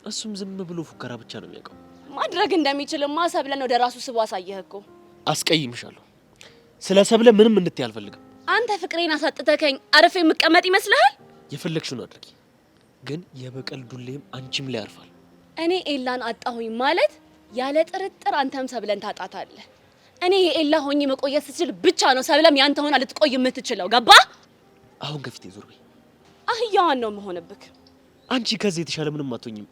እሱም ዝም ብሎ ፉከራ ብቻ ነው የሚያውቀው። ማድረግ እንደሚችልማ ሰብለን ወደ ራሱ ስቦ አሳየህ እኮ። አስቀይምሻለሁ። ስለ ሰብለ ምንም እንድትይ አልፈልግም። አንተ ፍቅሬን አሳጥተከኝ አርፌ የምቀመጥ ይመስልሃል? የፈለግሽውን አድርጊ፣ ግን የበቀል ዱሌም አንቺም ላይ ያርፋል። እኔ ኤላን አጣሁኝ ማለት ያለ ጥርጥር አንተም ሰብለን ታጣታለህ። እኔ የኤላ ሆኜ መቆየት ስችል ብቻ ነው ሰብለም ያንተ ሆና ልትቆይ የምትችለው። ገባ? አሁን ከፊቴ ዞር በይ። አህያዋን ነው መሆንብክ። አንቺ ከዚህ የተሻለ ምንም አትሆኝም።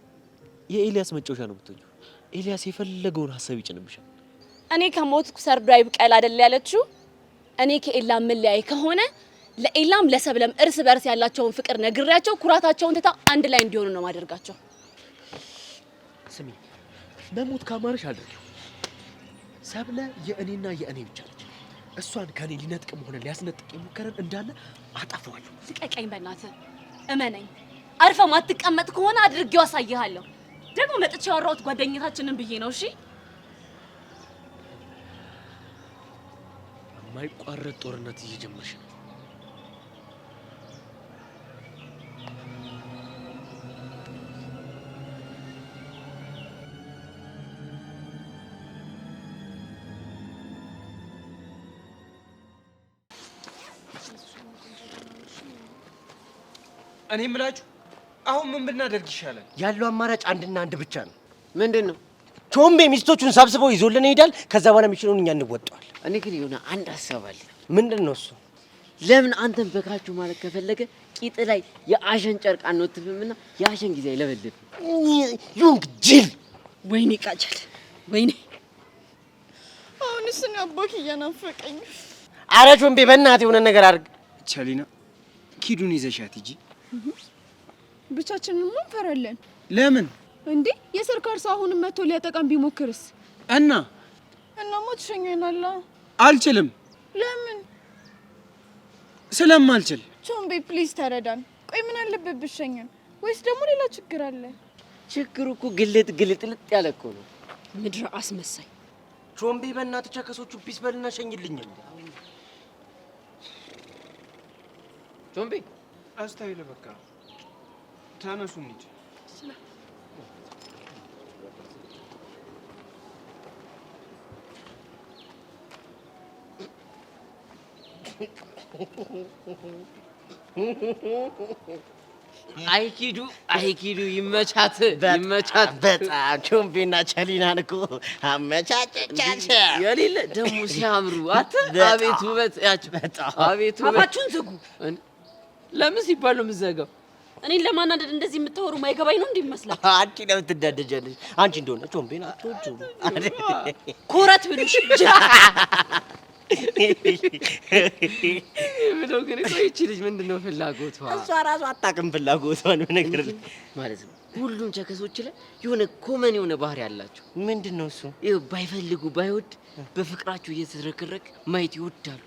የኤልያስ መጫወቻ ነው የምትሆኚው። ኤልያስ የፈለገውን ሀሳብ ይጭንብሻል። እኔ ከሞትኩ ሰርዶ አይብቀል አይደል ያለችው? እኔ ከኤላ ምን ላይ ከሆነ ለኤላም ለሰብለም እርስ በርስ ያላቸውን ፍቅር ነግሬያቸው ኩራታቸውን ትታ አንድ ላይ እንዲሆኑ ነው ማደርጋቸው። ስሚ፣ መሞት ካማረሽ አድርጊው። ሰብለ የእኔና የእኔ ብቻ ነች። እሷን ከኔ ሊነጥቅም ሆነ ሊያስነጥቅ የሞከረን እንዳለ አጠፋዋለሁ። ልቀቀኝ በእናትህ፣ እመነኝ። አርፈ ማትቀመጥ ከሆነ አድርጌው አሳይሃለሁ። ደግሞ መጥቼ ያወራሁት ጓደኛታችንን ብዬ ነው። እሺ፣ የማይቋረጥ ጦርነት እየጀመርሽ ነው። እኔ የምላችሁ አሁን ምን ብናደርግ ይሻላል? ያለው አማራጭ አንድና አንድ ብቻ ነው። ምንድን ነው? ቾምቤ ሚስቶቹን ሰብስበው ይዞልን ይሄዳል። ከዛ በኋላ የሚችለውን እኛ እንወጣዋል። እኔ ግን የሆነ አንድ ሀሳብ አለ። ምንድን ነው እሱ? ለምን አንተን በካችሁ ማለት ከፈለገ ቂጥ ላይ የአሸን ጨርቅ አንወትፍምና የአሸን ጊዜ አይለበልብ። ዩንግ ጅል! ወይኔ ቃጀል፣ ወይኔ አሁንስ ነው አባክ እየናፈቀኝ። አረ ቾምቤ በእናትህ የሆነ ነገር አድርግ። ቸሊና ኪዱን ይዘሻት ሂጂ። ብቻችንን ምን ፈራለን? ለምን እንዴ? የሰርካር ሰው አሁንም መጥቶ ሊያጠቃን ቢሞክርስ? እናማ ትሸኘናላ። አልችልም። ለምን? ስለማልችል። ቾምቤ ፕሊዝ ተረዳን። ቆይ ምን አለበት ብትሸኘን? ወይስ ደግሞ ሌላ ችግር አለ? ችግሩ እኮ ግልጥልጥ ያለ እኮ ነው። ምድረ አስመሳይ ቾምቤ በእናትህ ቸከሶቹ ፒስ በልና ሸኝልኝ። ቾምቤ አስታይለ በቃ ተነሱ እንሂድ። አይኪዱ ይመቻት ይመቻት። በጣም ቾምቤና ቸሊናን እኮ አመቻቸቻቸው የሌለ ደግሞ ሲያምሩ። አቤት ውበት ያቸው። አቤት ውበት። አፋችሁን ዝጉ። ለምን ሲባል ነው የምትዘጋው? እኔን ለማናደድ እንደዚህ የምታወሩ ማይገባኝ ነው እንዴ ይመስላል? አንቺ ለምን ትዳደጃለሽ? አንቺ እንደሆነ ቾምቤን አትወጂውም። ኮረት ብሉሽ ብለው ግን እኮ ይቺ ልጅ ምንድነው ፍላጎቷ? እሷ ራሷ አታውቅም ፍላጎቷን። ነገር ማለት ነው ሁሉም ቸከሶች ላይ የሆነ ኮመን የሆነ ባህሪ ያላቸው። ምንድነው እሱ? ይኸው ባይፈልጉ ባይወድ በፍቅራቸው እየተዝረከረክ ማየት ይወዳሉ።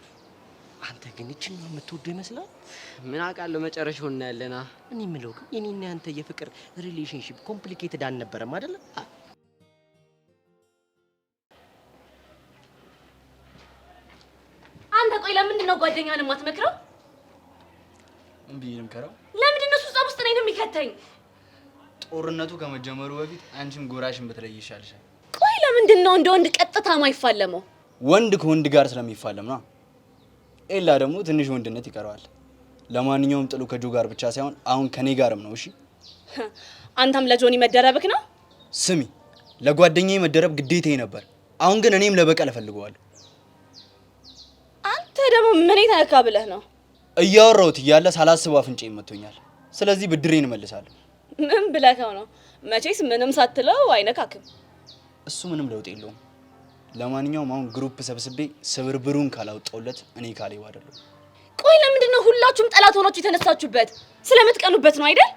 አንተ ግን እቺን ነው የምትወደው ይመስላል። ምን አውቃለሁ፣ መጨረሻውን እናያለና። እኔ የምለው ግን የኔና ያንተ የፍቅር ሪሌሽንሺፕ ኮምፕሊኬትድ አልነበረም አይደለ? አንተ ቆይ ለምንድን ነው ጓደኛህን የማትመክረው? እምቢ ልምከረው? ለምንድን ነው እሱ ጸብ ውስጥ እኔን የሚከተኝ? ጦርነቱ ከመጀመሩ በፊት አንቺም ጎራሽን ብትለይ ይሻልሻል። ቆይ ለምንድን ነው እንደ ወንድ ቀጥታ ማይፋለመው? ወንድ ከወንድ ጋር ስለሚፋለም ነው። ኤላ ደግሞ ትንሽ ወንድነት ይቀረዋል። ለማንኛውም ጥሉ ከጆ ጋር ብቻ ሳይሆን አሁን ከኔ ጋርም ነው። እሺ አንተም ለጆኒ መደረብክ ነው? ስሚ፣ ለጓደኛዬ መደረብ ግዴታዬ ነበር። አሁን ግን እኔም ለበቀል እፈልገዋለሁ። አንተ ደግሞ ምን ይታካ ብለህ ነው? እያወራሁት እያለ ሳላስበው አፍንጫዬን መቶኛል። ስለዚህ ብድሬን እመልሳለሁ። ምን ብለከው ነው? መቼስ ምንም ሳትለው አይነካክም። እሱ ምንም ለውጥ የለውም። ለማንኛውም አሁን ግሩፕ ሰብስቤ ስብርብሩን ካላወጣውለት እኔ ካሌው አይደለም። ቆይ ለምንድን ነው ሁላችሁም ጠላት ሆናችሁ የተነሳችሁበት? ስለምትቀኑበት ነው አይደል?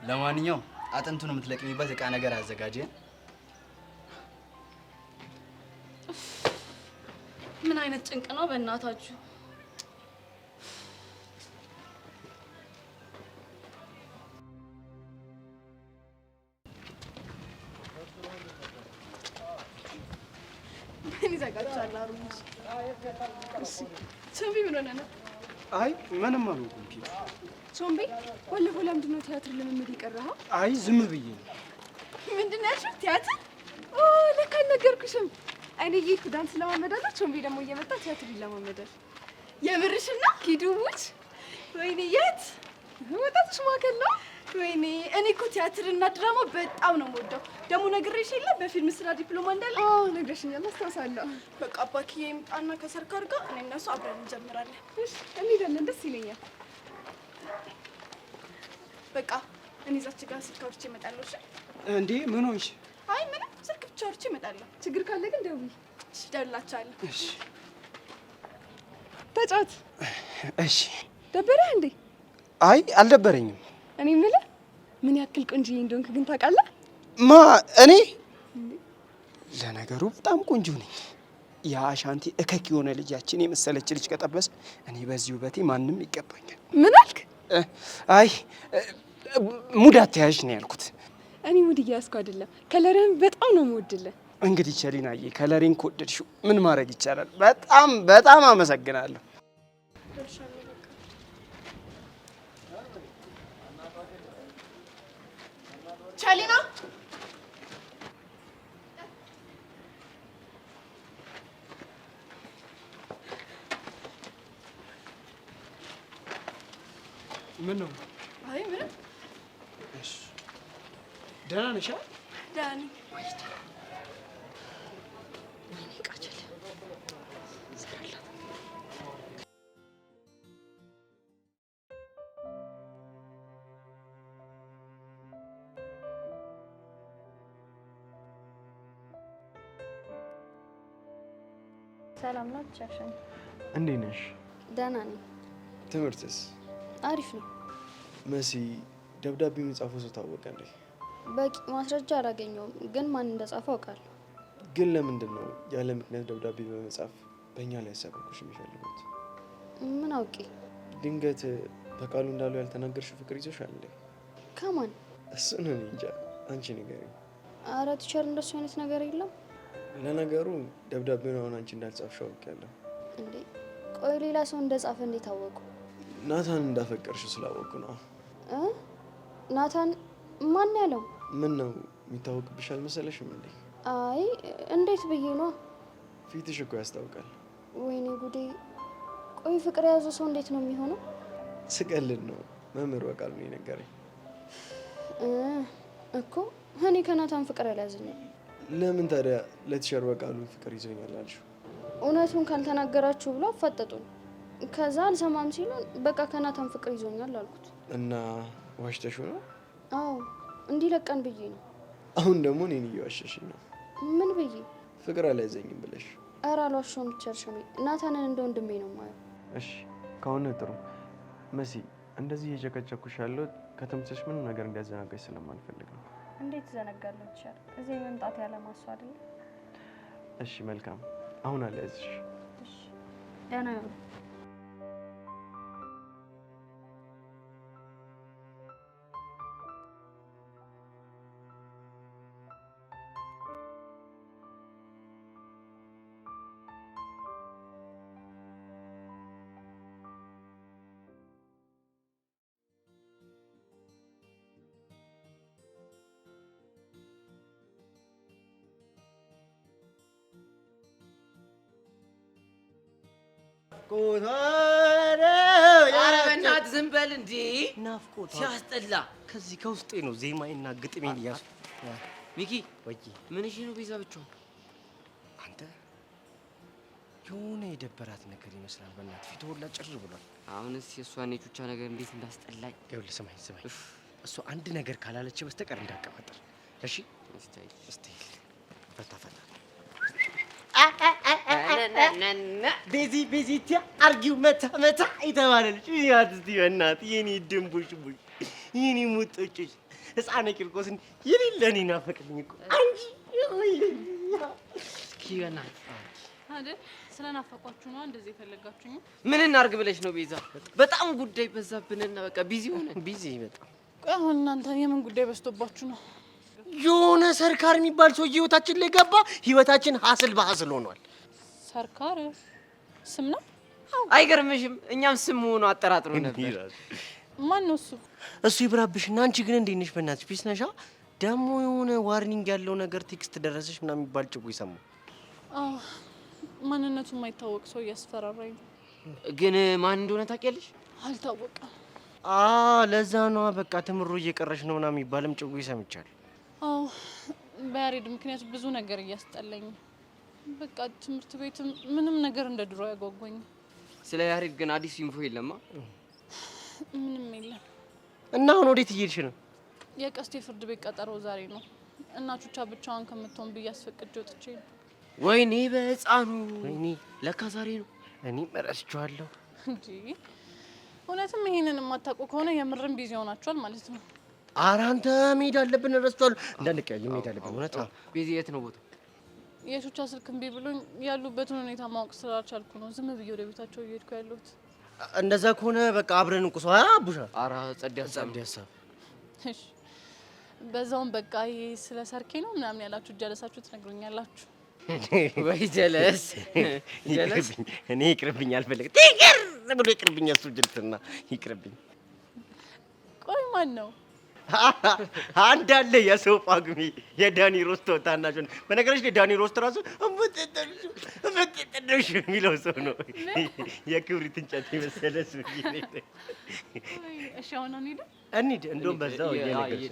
ለማንኛውም አጥንቱን የምትለቅሚበት እቃ ነገር አዘጋጀ። ምን አይነት ጭንቅ ነው በእናታችሁ? ምን ይዘጋቻል? አሩሽ ቾምቤ ምን ሆነ ነው? አይ ምንም አልሆንኩም። ቾምቤ ባለፈው ለምንድን ነው ቲያትር ልምምድ የቀረኸው? አይ ዝም ብዬ ነው። ምንድን ነው ያልሽው? ቲያትር? ኦ ለካ አልነገርኩሽም። እኔ እየሄድኩ ዳንስ ለማመዳለሁ፣ ቾምቤ ደግሞ እየመጣ ቲያትር ይለማመዳል። የምርሽና ሂዱ ሙች? ወይኔ የት ወጣቶች ማዕከል ነው? ወይኔ እኔ እኮ ቲያትርና ድራማ በጣም ነው የምወደው። ደግሞ ነግሬሽ የለ በፊልም ስራ ዲፕሎማ እንዳለ? አዎ ነግረሽኛል፣ አስታውሳለሁ። በቃ አባክዬ ይምጣና ከሰርካር ጋር እኔ እና እሱ አብረን እንጀምራለን። እሺ እንሄዳለን፣ ደስ ይለኛል። በቃ እኔ እዛች ጋር ስልክ አውርቼ እመጣለሁ። እሺ እንዴ ምን ሆንሽ? አይ ምንም፣ ስልክ ብቻ አውርቼ እመጣለሁ። ችግር ካለ ግን ደውይ። እሺ እደውልላችኋለሁ። እሺ ተጫወት። እሺ ደበረህ እንዴ? አይ አልደበረኝም። እኔ የምልህ ምን ያክል ቆንጆዬ እንደሆንክ ግን ታውቃለህ? ማ እኔ? ለነገሩ በጣም ቆንጆ ነኝ። የአሻንቲ እከክ የሆነ ልጃችን የመሰለች ልጅ ከጠበሰ እኔ በዚህ ውበቴ ማንም ይገባኛል። ምን አልክ? አይ ሙድ አትያዥ ነው ያልኩት። እኔ ሙድ እያያዝኩ አይደለም፣ ከለርህን በጣም ነው የምወድልህ። እንግዲህ ቸሊናዬ ከለሬን ከወደድሽው ምን ማድረግ ይቻላል? በጣም በጣም አመሰግናለሁ። ቸሊና ምን ነው? አይ ምንም። እሺ ደህና ነሽ? ደህና ነኝ። ሰላም ነው ቻሽን? እንዴት ነሽ? ደህና ነኝ። ትምህርትስ? አሪፍ ነው። መሲ ደብዳቤውን የጻፈው ሰው ታወቀ እንዴ? በቂ ማስረጃ አላገኘውም፣ ግን ማን እንደጻፈው አውቃለሁ። ግን ለምንድን ነው ያለ ምክንያት ደብዳቤ በመጻፍ በእኛ ላይ ያሳበቁሽ የሚፈልጉት? ምን አውቄ? ድንገት በቃሉ እንዳሉ ያልተናገርሽው ፍቅር ይዞሻል እንዴ? ከማን? እሱን እኔ እንጃ፣ አንቺ ንገሪኝ። አረ ቲቸር እንደሱ አይነት ነገር የለም። ለነገሩ ደብዳቤውን አሁን አንቺ እንዳልጻፍሽው አውቄያለሁ። እንዴ ቆይ ሌላ ሰው እንደጻፈ እንዴት አወቁ? ናታን እንዳፈቀርሽ ስላወቅኩ ነው። ናታን ማን ያለው? ምን ነው የሚታወቅብሽ አልመሰለሽም እንዴ? አይ እንዴት ብዬ ነው? ፊትሽ እኮ ያስታውቃል። ወይኔ ጉዴ! ቆይ ፍቅር የያዘው ሰው እንዴት ነው የሚሆነው? ስቀልድ ነው፣ መምህር በቃሉ ነው የነገረኝ እኮ። እኔ ከናታን ፍቅር አልያዘኝም። ለምን ታዲያ ለቲቸር በቃሉ ፍቅር ይዞኛል አልሽው? እውነቱን ካልተናገራችሁ ብሎ አፋጠጡን። ከዛ አልሰማም ሲሉን በቃ ከናታን ፍቅር ይዞኛል አልኩት። እና ዋሽተሽው ነው? አዎ እንዲለቀን ብዬ ነው። አሁን ደግሞ እኔን እየዋሸሽኝ ነው። ምን ብዬ? ፍቅር አልያዘኝም ብለሽ። ኧረ አልዋሸሁም ቲቸር ሽሜ፣ ናታንን እንደ ወንድሜ ነው የማየው። እሺ ከሆነ ጥሩ። መሲ እንደዚህ እየጨቀጨኩሽ ያለው ከትምህርትሽ ምንም ነገር እንዲያዘናጋሽ ስለማልፈልግ ነው። እንዴት ዘነጋለሁ ቲቸር? እዚህ መምጣት ያለማሱ አይደል? እሺ መልካም። አሁን አልያዝሽ። እሺ ደህና ነው። ኧረ በእናትህ ዝም በል እንዴ! ናፍቆት ሲያስጠላ። ከዚህ ከውስጤ ነው ዜማዬና ግጥሜን እያሱ። ሚኪ ወይ ምን እሺ ነው ቤዛ ብቻውን? አንተ የሆነ የደበራት ነገር ይመስላል። በእናትህ ፊቱ ሁላ ጭር ብሏል። አሁንስ የእሷን የቹቻ ነገር እንዴት እንዳስጠላኝ። ይኸውልህ ስማኝ ስማኝ፣ እሷ አንድ ነገር ካላለች በስተቀር እንዳቀባጠር እሺ? እስቲ ፈታ ፈታ ቤዚ ቤዚቲ አርጊው መታ መታ የተባለልሽ ያት እስቲ በእናትህ የኔ ድንቡሽቡሽ የኔ ሙጦጭሽ ህፃነ ቂርቆስን የሌለ እኔ ናፈቀኝ እኮ አንቺ እስኪ በእናትህ አይደል ስለናፈቋችሁ ነው እንደዚህ የፈለጋችሁኝ? ምን እናርግ ብለሽ ነው ቤዛ? በጣም ጉዳይ በዛብንና በቃ ቢዚ ሆነ። ቢዚ በጣም። ቆይ አሁን እናንተ የምን ጉዳይ በዝቶባችሁ ነው? የሆነ ሰርካር የሚባል ሰው ህይወታችን ላይ ገባ። ህይወታችን ሀስል በሀስል ሆኗል። ሰርካር ስም ነው? አይገርምሽም? እኛም ስም ሆኖ አጠራጥሮ ነበር። ማን ነው እሱ? እሱ ይብራብሽና አንቺ ግን እንዴት ነሽ? በእናትሽ ፒስ ነሻ? ደግሞ የሆነ ዋርኒንግ ያለው ነገር ቴክስት ደረሰሽ ምናምን የሚባል ጭቡ ይሰማው። ማንነቱ የማይታወቅ ሰው እያስፈራራኝ ነው። ግን ማን እንደሆነ ታውቂያለሽ? አልታወቀም። ለዛ ነው በቃ ትምሩ እየቀረሽ ነው ምናምን የሚባልም ጭው ይሰምቻለሁ። አዎ በያሬድ ምክንያት ብዙ ነገር እያስጠላኝ፣ በቃ ትምህርት ቤትም ምንም ነገር እንደ ድሮ ያጓጓኝ። ስለ ያሬድ ግን አዲስ ኢንፎ የለማ? ምንም የለም። እና አሁን ወዴት እየሄድሽ ነው? የቀስቴ ፍርድ ቤት ቀጠሮ ዛሬ ነው እና ቹቻ ብቻዋን ከምትሆን ብዬ አስፈቅጄ ወጥቼ ነው። ወይኔ በህፃኑ! ወይኔ ለካ ዛሬ ነው። እኔም እረስቸዋለሁ እንጂ እውነትም ይሄንን የማታውቁ ከሆነ የምርም ቢዚ ሆናችኋል ማለት ነው። ኧረ አንተ መሄድ አለብን፣ እረስቸዋለሁ። እንዳንቀያይ መሄድ አለብን። እውነት ቤዚ የት ነው ቦታ? የቹቻ ስልክ እምቢ ብሎኝ ያሉበትን ሁኔታ ማወቅ ስላልቻልኩ ነው ዝም ብዬ ወደ ቤታቸው እየሄድኩ ያለሁት። እንደዛ ከሆነ በቃ አብረን እንቁሷ አቡሻ። ኧረ ጸድ ሀሳብ። እሺ በዛውም በቃ ይሄ ስለ ሰርኬ ነው ምናምን ያላችሁ ጀለሳችሁ ትነግሩኛላችሁ። ወይ ጀለስ ጀለስ። እኔ ይቅርብኝ፣ አልፈልግም። ይቅር ብሎ ይቅርብኝ። እሱ ጅልትና ይቅርብኝ። ቆይ ማን ነው? አንድ አለ የሰው ጳጉሜ የዳኒ ሮስቶ ታናሽ ነው። በነገራችን ላይ ዳኒ ሮስቶ ራሱ እምትጠደሽ የሚለው ሰው ነው። የክብሪት እንጨት የመሰለ ሰው። እሺ አሁን እንሂድ። እንደውም በዛው እየነገርኩሽ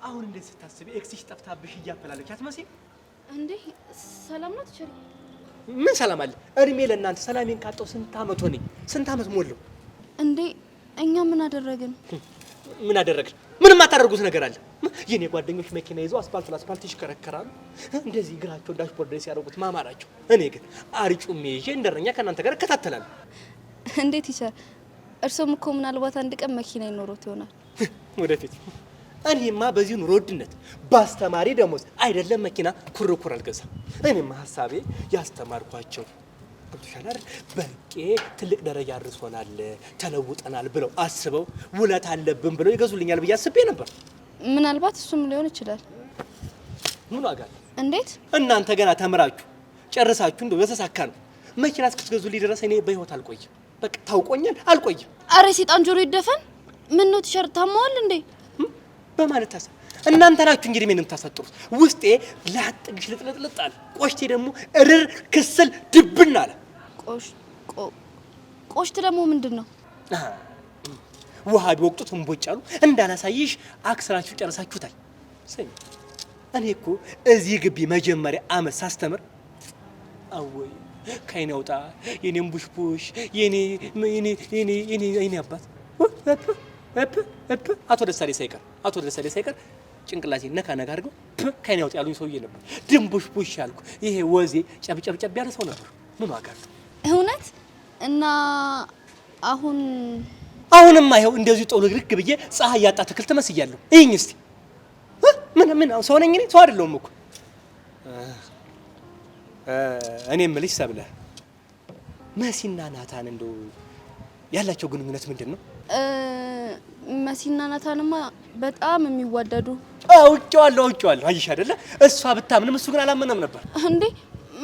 አሁን እንዴት ስታስቢ ኤክስሽ ጠፍታብሽ እያፈላለች አትመስይም እንዴ? ሰላም ነው ትችሪ? ምን ሰላም አለ? እድሜ ለእናንተ ሰላሜን ካጣው ስንት አመት ሆነኝ? ስንት አመት ሞላው እንዴ? እኛ ምን አደረግን? ምን አደረግን? ምንም አታደርጉት ነገር አለ። የኔ ጓደኞች መኪና ይዘው አስፋልት ለአስፋልት ይሽከረከራሉ፣ እንደዚህ እግራቸው ዳሽቦርድ ላይ ሲያደርጉት ማማራቸው። እኔ ግን አርጩሜ ይዤ እንደረኛ ከእናንተ ጋር እከታተላለሁ። እንዴት ይሰር? እርሶም እኮ ምናልባት አንድ ቀን መኪና ይኖሮት ይሆናል ወደፊት። እኔማ በዚህ ኑሮ ውድነት በአስተማሪ ደሞዝ አይደለም መኪና ኩርኩር አልገዛም። እኔማ ሀሳቤ ያስተማርኳቸው ገብቶሻል አይደል? በቄ ትልቅ ደረጃ አድርሶናል፣ ተለውጠናል ብለው አስበው ውለት አለብን ብለው ይገዙልኛል ብዬ አስቤ ነበር። ምናልባት እሱም ሊሆን ይችላል። ምን ዋጋ አለ? እንዴት? እናንተ ገና ተምራችሁ ጨርሳችሁ እንደው የተሳካ ነው መኪና እስክትገዙልኝ ድረስ እኔ በህይወት አልቆይም። በቃ ታውቆኛል፣ አልቆይም። አረ ሰይጣን ጆሮ ይደፈን። ምን ነው ቲሸርት ታማዋል እንዴ? በማለት ታሰብ እናንተ ናችሁ እንግዲህ ምን ታፈጥሩት። ውስጤ ላጥግሽ ልጥልጥልጥ አለ፣ ቆሽቴ ደግሞ እርር ክስል ድብን አለ። ቆሽት ደግሞ ምንድነው? ውሃ ቢወቅጡት እንቦጭ አሉ እንዳላሳይሽ አክስራችሁ ጨርሳችሁታል። ሰኝ እኔ እኮ እዚህ ግቢ መጀመሪያ አመት ሳስተምር አወይ ከኔ አውጣ የኔም ቡሽቡሽ የኔ አባት አቶ ደሳሌ ሳይቀር ጭንቅላቴ ነካ አድርገው ከኔ አውጣ ያሉኝ ሰውዬ ነበር። ድንቡሽቡሽ ያልኩ ይሄ ወዜ ጨብጨብ ያለ ሰው ነበር። ምን ዋጋ አለው? እውነት እና አሁንማ ይኸው እንደዚህ ጦልግርግ ብዬ ፀሐይ ያጣ ተክል ተመስያለሁ። ይሄኝ እስቲ ምን ሰው ነኝ እኔ? ሰው አይደለሁም እኮ። እኔ የምልሽ ሰብለ፣ መሲና ናታን እንደው ያላቸው ግንኙነት ምንድን ነው? መሲና ናታንማ በጣም የሚዋደዱ። አውቄዋለሁ። አየሽ አይደለ? እሷ ብታምንም እሱ ግን አላመነም ነበር። እንዴ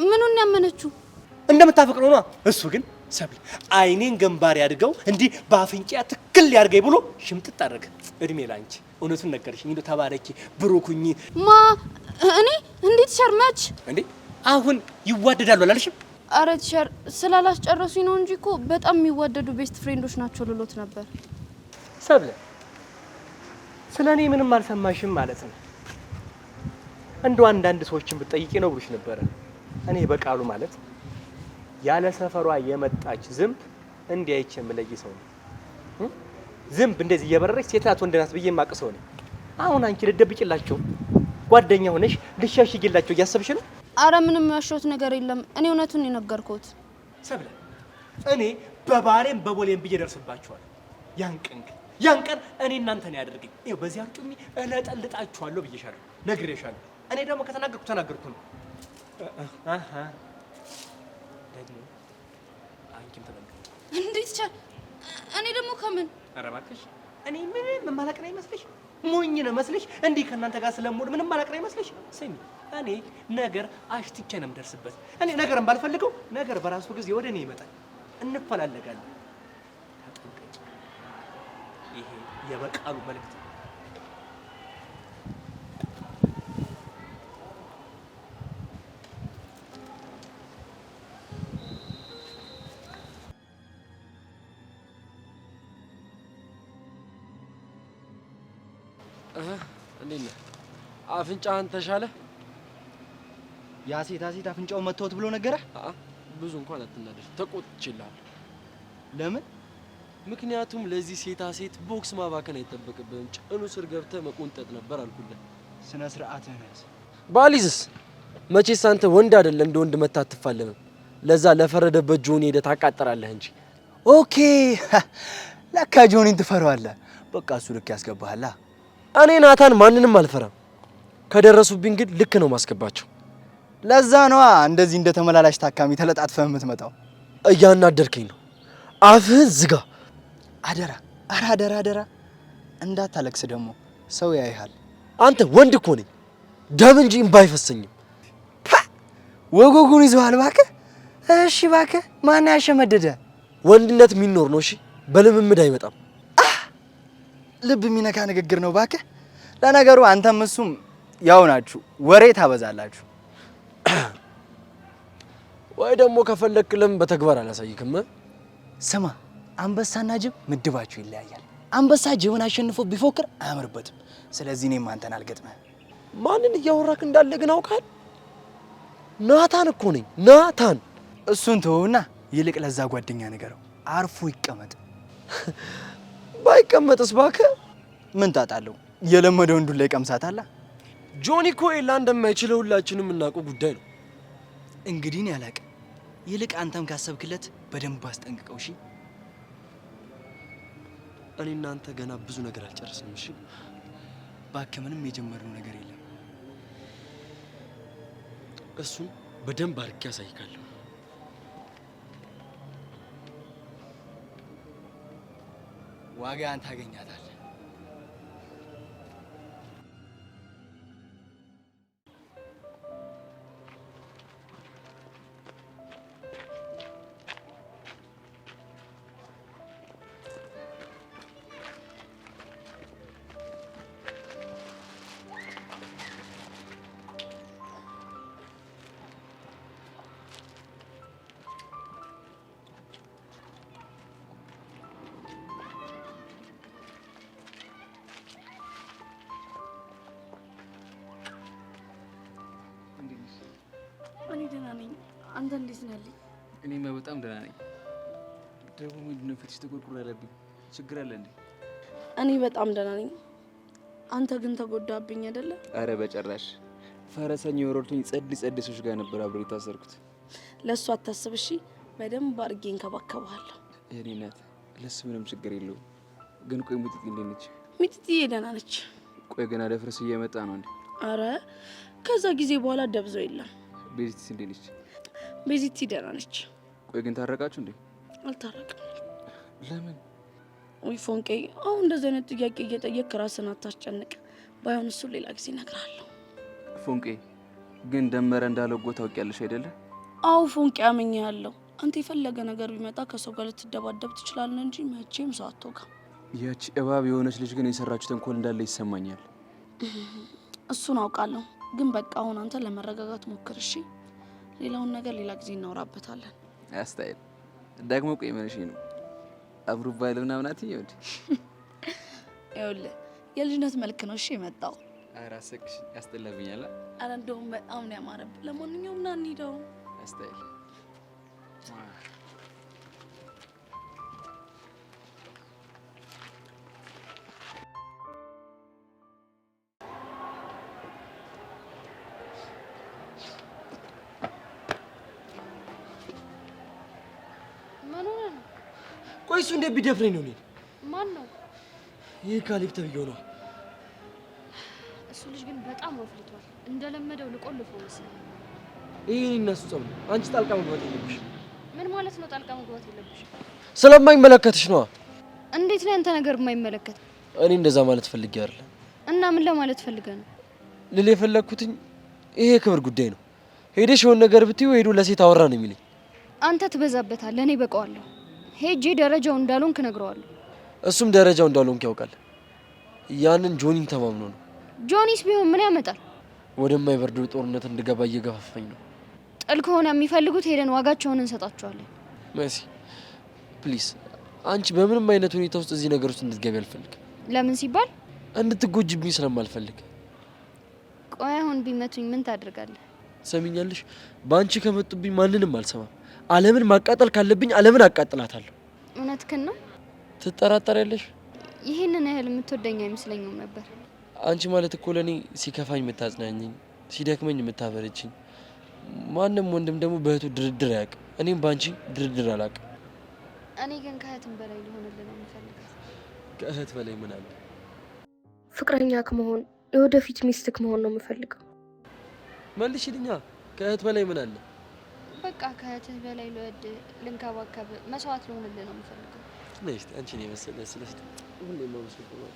ምኑን ያመነችው? እንደምታፈቅረው ነው። እሱ ግን ሰብለ አይኔን ገንባር ያድርገው እንዲህ በአፍንጫ ትክክል ያድርገኝ ብሎ ሽምጥጥ አደረገ። እድሜ ላንቺ። እውነቱን ነገርሽኝ። እንደው ተባረኪ ብሩኩኝ። እኔ እንዴት ሸርመች እንዴ? አሁን ይዋደዳሉ አላልሽም? አረ ቲሸር ስላላስጨረሱኝ ነው እንጂ እኮ በጣም የሚዋደዱ ቤስት ፍሬንዶች ናቸው ልሎት ነበር። ሰብለ ስለ እኔ ምንም አልሰማሽም ማለት ነው። እንደው አንዳንድ ሰዎችን ብትጠይቂ ነው ብሎሽ ነበረ። እኔ በቃሉ ማለት ያለ ሰፈሯ የመጣች ዝንብ እንዲያይች የምለይ ሰው ነው። ዝንብ እንደዚህ እየበረረች ሴት ናት ወንድ ናት ብዬ የማቅ ሰው ነኝ። አሁን አንቺ ልደብቂላቸው ጓደኛ ሆነሽ ልሻሽጊላቸው እያሰብሽ ነው? አረ ምንም ያሸሁት ነገር የለም። እኔ እውነቱን የነገርኩት። ሰብለ እኔ በባሬም በቦሌም ብዬ ደርስባችኋል። ያን ቀን እኔ እናንተ ነው ያደርገኝ። ይኸው በዚህ አርጩሚ እለጠልጣችኋለሁ ብዬሻለሁ፣ ነግሬሻለሁ። እኔ ደግሞ ከተናገርኩ ነው። ደግሞ አንቺም ተጠንቀቂ። እንዴት ቻል? እኔ ደግሞ ከምን? ኧረ እባክሽ እኔ ምንም የማላቅ ነው ይመስልሽ? ሞኝ ነው መስልሽ? እንዲህ ከእናንተ ጋር ስለምውል ምንም ማላቅ ነው ይመስልሽ? ስሚ እኔ ነገር አሽትቼ ነው የምደርስበት። እኔ ነገርን ባልፈልገው ነገር በራሱ ጊዜ ወደ እኔ ይመጣል። እንፈላለጋለን። ተጠንቀቂ። ይሄ የበቃሉ መልእክት። እንዴት ነህ? አፍንጫህን ተሻለ? ያ ሴት አፍንጫው መተውት ብሎ ነገረህ? ብዙ እንኳን አትናደድ፣ ተቆጥቼልሃለሁ። ለምን? ምክንያቱም ለዚህ ሴት ቦክስ ማባከን አይጠበቅብህም። ጭኑ ስር ገብተህ መቆንጠጥ ነበር አልኩልህ። ስነ ስርዓትህን ያዝ። ባሊዝስ መቼስ አንተ ወንድ አይደለ እንደ ወንድ መታ አትፋለምም። ለዛ ለፈረደበት ጆኒ ሄደህ ታቃጥራለህ እንጂ። ኦኬ ለካ ጆኒን ትፈራዋለህ። በቃ እሱ ልክ ያስገባሃላ። እኔ ናታን ማንንም አልፈራም። ከደረሱብኝ ግን ልክ ነው ማስገባቸው። ለዛ ነዋ እንደዚህ እንደ ተመላላሽ ታካሚ ተለጣጥፈህ የምትመጣው። እያናደርከኝ ነው። አፍህን ዝጋ አደራ። ኧረ አደራ እንዳታለቅስ ደግሞ ሰው ያይሃል። አንተ ወንድ እኮ ነኝ፣ ደም እንጂ እምባ አይፈሰኝም። ወጎጉን ይዘዋል እባክህ። እሺ እባክህ ማን ያሸመደደ? ወንድነት የሚኖር ነው። እሺ በልምምድ አይመጣም። ልብ የሚነካ ንግግር ነው እባክህ። ለነገሩ አንተም እሱም ያው ናችሁ፣ ወሬ ታበዛላችሁ። ወይ ደግሞ ከፈለክ ለምን በተግባር አላሳይክም? ስማ አንበሳና ጅብ ምድባችሁ ይለያያል። አንበሳ ጅብን አሸንፎ ቢፎክር አያምርበትም። ስለዚህ እኔም አንተን አልገጥምህም። ማንን እያወራክ እንዳለ ግን አውቃል። ናታን እኮ ነኝ ናታን። እሱን ተወውና ይልቅ ለዛ ጓደኛ ነገረው አርፎ ይቀመጥ። ባይቀመጥስ እባክህ ምን ጣጣለው? የለመደውን ዱላ ይቀምሳታል። ጆኒ እኮ ኤላ እንደማይችለው ሁላችንም እናውቀው ጉዳይ ነው። እንግዲህ እኔ አላውቅም። ይልቅ አንተም ካሰብክለት በደንብ አስጠንቅቀው። እሺ እኔ እናንተ ገና ብዙ ነገር አልጨረስንም። እሺ እባክህ ምንም የጀመርነው ነገር የለም። እሱን በደንብ አድርጌ አሳይካለሁ። ዋጋን ታገኛታለህ። እኔ ደህና ነኝ። አንተ እንዴት ነህ? እኔማ በጣም ደህና ነኝ። ደግሞ ምንድነው ፊትሽ ተቆርቁሮ ያለብኝ? ችግር አለ እንዴ? እኔ በጣም ደህና ነኝ። አንተ ግን ተጎዳብኝ አይደለ? አረ በጭራሽ። ፈረሰኛ የወረዱኝ ጸድ ሰዎች ጋር ነበር አብሬ የታሰርኩት። ለእሱ አታስብ እሺ። በደንብ አድርጌ እንከባከብሃለሁ። የኔ እናት ለሱ ምንም ችግር የለውም። ግን ቆይ ሚጢጢ እንዴት ነች? ሚጢጢ ደህና ነች። ቆይ ገና ደፍረስ እየመጣ ነው እንዴ? አረ ከዛ ጊዜ በኋላ ደብዞ የለም። ቤዚቲ እንዴት ነች? ቤዚቲ ደህና ነች። ቆይ ግን ታረቃችሁ እንዴ? አልታረቅም። ለምን? ወይ ፎንቄ፣ አሁን እንደዚህ አይነት ጥያቄ እየጠየቅ ራስን አታስጨንቅ። ባይሆን እሱ ሌላ ጊዜ እነግርሃለሁ። ፎንቄ ግን ደመረ እንዳለው ጎ ታውቂያለሽ አይደለ? አዎ ፎንቄ አመኛለሁ። አንተ የፈለገ ነገር ቢመጣ ከሰው ጋር ልትደባደብ ትችላለህ እንጂ መቼም ሰው አትወጋም። ያቺ እባብ የሆነች ልጅ ግን የሰራችሁ ተንኮል እንዳለ ይሰማኛል። እሱን አውቃለሁ። ግን በቃ አሁን አንተ ለመረጋጋት ሞክር እሺ። ሌላውን ነገር ሌላ ጊዜ እናወራበታለን። አስታይል ደግሞ ቆይ መነሽ ነው አብሩ ባይለ ምናምን አትይው እንዴ? ይኸውልህ የልጅነት መልክ ነው እሺ የመጣው። ኧረ አሰቅሽ ያስጠላብኛል። አረ እንደውም በጣም ነው ያማረብህ። ለማንኛውም ና እንሂደው። አስታይል ቆይ እሱ እንዴት ቢደፍረኝ ነው? ማን ነው? ይህ ካሌብ ተብዬው ነው። እሱ ልጅ ግን በጣም ወፍልቷል። እንደለመደው ልቆልፈው መሰለኝ። ይሄ እኔ እና እሱ ጸብ ነው። አንቺ ጣልቃ መግባት የለብሽም። ምን ማለት ማለት ነው ጣልቃ መግባት የለብሽ? ስለማይመለከትሽ ነው። እንዴት ነው አንተ ነገር የማይመለከት? እኔ እንደዛ ማለት ፈልጌ አይደለም። እና ምን ለማለት ፈልገህ ነው? ልል የፈለግኩትኝ ይሄ የክብር ጉዳይ ነው። ሄደሽ የሆነ ነገር ብትይው ሄዶ ለሴት አወራ ነው የሚለኝ። አንተ ትበዛበታለህ። እኔ በቀዋለሁ። ሄጄ ደረጃው እንዳልሆንክ እነግረዋለሁ። እሱም ደረጃው እንዳልሆንክ ያውቃል። ያንን ጆኒን ተማምኖ ነው። ጆኒስ ቢሆን ምን ያመጣል? ወደማይበርደው ጦርነት እንድገባ እየገፋፋኝ ነው። ጥል ከሆነ የሚፈልጉት ሄደን ዋጋቸውን እንሰጣቸዋለን። መሲ ፕሊዝ፣ አንቺ በምንም አይነት ሁኔታ ውስጥ እዚህ ነገር ውስጥ እንድትገቢ አልፈልግም። ለምን ሲባል? እንድትጎጅብኝ ስለማልፈልግ። ቆይ አሁን ቢመቱኝ ምን ታደርጋለህ? ሰሚኛለሽ? በአንቺ ከመጡብኝ ማንንም አልሰማም። ዓለምን ማቃጠል ካለብኝ ዓለምን አቃጥላታለሁ። እውነትህን ነው? ትጠራጠሪያለሽ? ይህንን ያህል የምትወደኝ አይመስለኝም ነበር። አንቺ ማለት እኮ ለእኔ ሲከፋኝ የምታጽናኝኝ፣ ሲደክመኝ የምታበረችኝ፣ ማንም ወንድም ደግሞ በእህቱ ድርድር አያውቅም። እኔም በአንቺ ድርድር አላውቅም። እኔ ግን ከእህትም በላይ ሊሆንልህ ነው የምፈልገው። ከእህት በላይ ምን አለ? ፍቅረኛክ መሆን፣ የወደፊት ሚስትክ መሆን ነው የምፈልገው። መልሽልኛ። ከእህት በላይ ምን አለ? በቃ ከእህትህ በላይ ልወድ፣ ልንከባከብ፣ መስዋዕት ልሆንልህ ነው የምፈልገው። ነሽ አንቺን የመሰለ ስለስተ ሁሌ ማውሰድ ነው።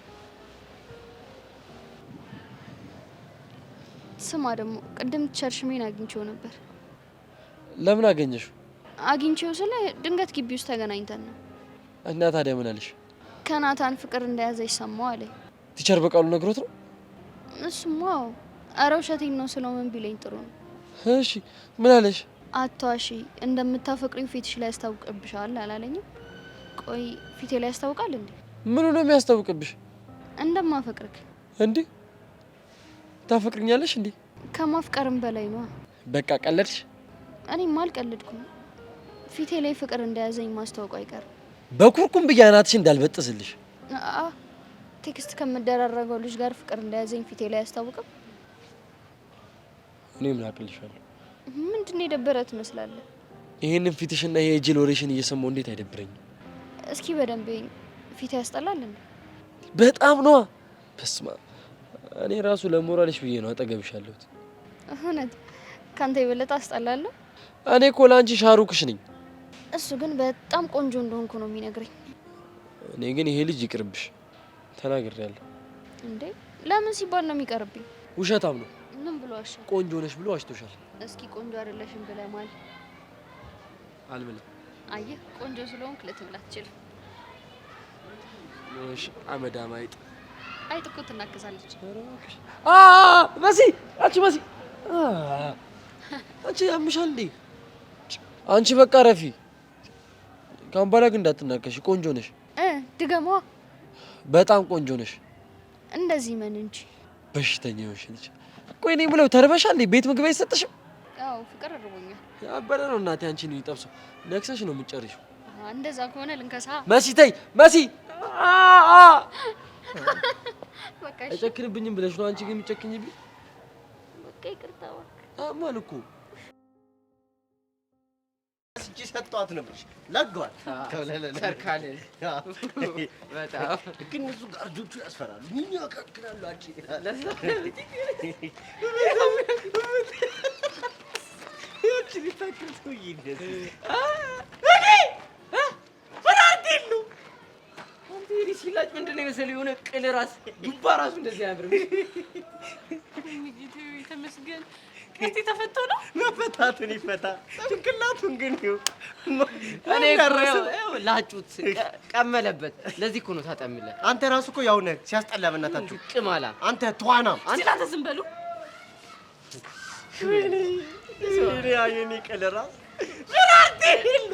ስማ ደግሞ ቅድም ቸርሽሜን አግኝቼው ነበር። ለምን አገኘሽው? አግኝቼው ስለ ድንገት ግቢ ውስጥ ተገናኝተን ነው። እና ታዲያ ምን አለሽ? ከናታን ፍቅር እንደያዘች ሰማሁ አለኝ። ቲቸር በቃሉ ነግሮት ነው? እሱማ ኧረ ውሸቴን ነው ስለው ምን ቢለኝ ጥሩ ነው። እሺ ምን አለሽ? አትዋሺ፣ እንደምታፈቅሪው ፊትሽ ላይ ያስታውቅብሻል አላለኝም? ቆይ ፊቴ ላይ ያስታውቃል እንዴ? ምኑ ነው የሚያስታውቅብሽ? እንደማፈቅርክ። እንዴ ታፈቅርኛለሽ እንዴ? ከማፍቀርም በላይ ነው። በቃ ቀለድሽ? እኔም አልቀልድኩም። ፊቴ ላይ ፍቅር እንደያዘኝ ማስታወቁ አይቀርም። በኩርኩም ብያናትሽ እንዳልበጥስልሽ። ቴክስት ከምደራረገው ልጅ ጋር ፍቅር እንደያዘኝ ፊቴ ላይ ያስታውቅም። እኔ ምን አቅልሻለሁ? ምንድነው የደበረ ትመስላለህ? ይሄንን ፊትሽና ይሄ ጅል ወሬሽን እየሰማው እንዴት አይደብረኝም? እስኪ በደንብ ፊቴ ያስጠላል እንዴ? በጣም ነዋ። በስማ እኔ ራሱ ለሞራልሽ ብዬ ነው አጠገብሽ ያለሁት። እውነት ካንተ የበለጠ አስጠላለሁ? እኔ እኮ ለአንቺ ሻሩክሽ ነኝ። እሱ ግን በጣም ቆንጆ እንደሆንኩ ነው የሚነግረኝ። እኔ ግን ይሄ ልጅ ይቅርብሽ ተናግሬያለሁ። እንዴ ለምን ሲባል ነው የሚቀርብኝ? ውሸታም ነው። ምን ብሎ ዋሻ? ቆንጆ ነሽ ብሎ ዋሽቶሻል። እስኪ ቆንጆ አይደለሽም ብለህ ማል አልምልም። አየህ ቆንጆ ስለሆንክ ልትምል አትችልም። እሺ አመዳም አይጥ አይጥ እኮ ትናከሳለች። መሲ አንቺ መሲ አንቺ ያምሻል እንዴ? አንቺ በቃ ረፊ። ካሁን በኋላ ግን እንዳትናከሽ። ቆንጆ ነሽ። ድገሟ። በጣም ቆንጆ ነሽ። እንደዚህ ምን እንጂ በሽተኛ ነሽ ልጅ። ቆይ እኔ ብለው ተርበሻል እንዴ? ቤት ምግብ አይሰጥሽም? አዎ ፍቅር እርቦኛል። ያበረ ነው እናቴ። አንቺ ነው ይጠብሰው ነክሰሽ ነው የምትጨርሺው። እንደዛ ከሆነ ልንከሳ። መሲ ተይ መሲ። በቃ አይጨክንብኝም ብለሽ ነው አንቺ ግን የምትጨክኝብኝ? በቃ ይቅርታ እባክህ። አማን እኮ እቺ ሰጥቷት ነበር ለጓል ተርካለ በጣም ግን እሱ ጋር ልጆቹ ያስፈራሉ። ምን ያካክላሉ? አንቺ ይቺ ሊታክል ሰውዬ እንደዚህ ፈራርዲሉ አንተ ይሪ ሲላጭ ምንድነው የመሰለው የሆነ ቅል ራስ ዱባ ራሱ እንደዚህ አያምርም። ጌታዬ ተመስገን። ከዚህ ተፈቶ ነው መፈታቱን ይፈታ። ጭንቅላቱን ግን ይው እኔ እኮ ላጩት ቀመለበት። ለዚህ እኮ ነው ታጠምለት። አንተ ራሱ እኮ ያው ነህ ሲያስጠላ። በእናታችሁ ቅማላ አንተ ተዋናም አንተ ዝም በሉ። እኔ አየኔ ቅል ራስ ፈራርዲሉ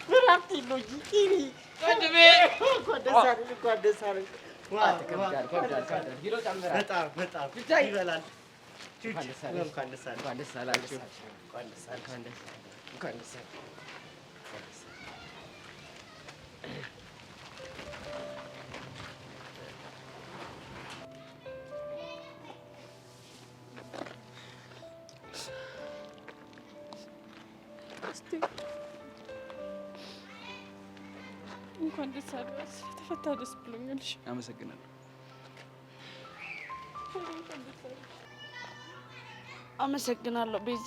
ፈራርዲሉ ይኒ ወንድሜ ጓደሳሪ ከብዳል ቢሮ ጨምራ በጣም ይበላል። እንኳን ደስ አላችሁ። እንኳን ደስ አለህ። ስለተፈታ ደስ ብሎኛል። አመሰግናለሁ። አመሰግናለሁ ቤዚ።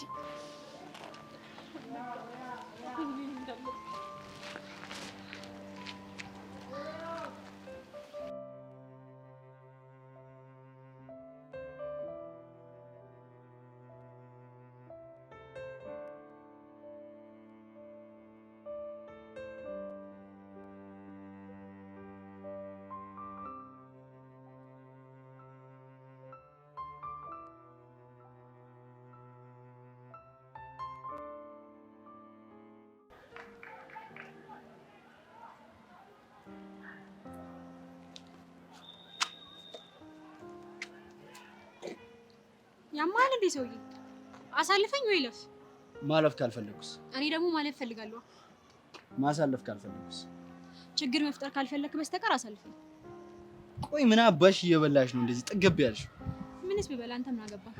ያማል እንዴ ሰውዬ? አሳልፈኝ ወይ ለፍ? ማለፍ ካልፈለኩስ? እኔ ደግሞ ማለፍ ፈልጋለሁ። ማሳለፍ ካልፈለኩስ? ችግር መፍጠር ካልፈለክ በስተቀር አሳልፈኝ። ቆይ ምን አባሽ እየበላሽ ነው እንደዚህ ጥገብ ያልሽ? ምንስ ብበላ አንተ ምን አገባህ?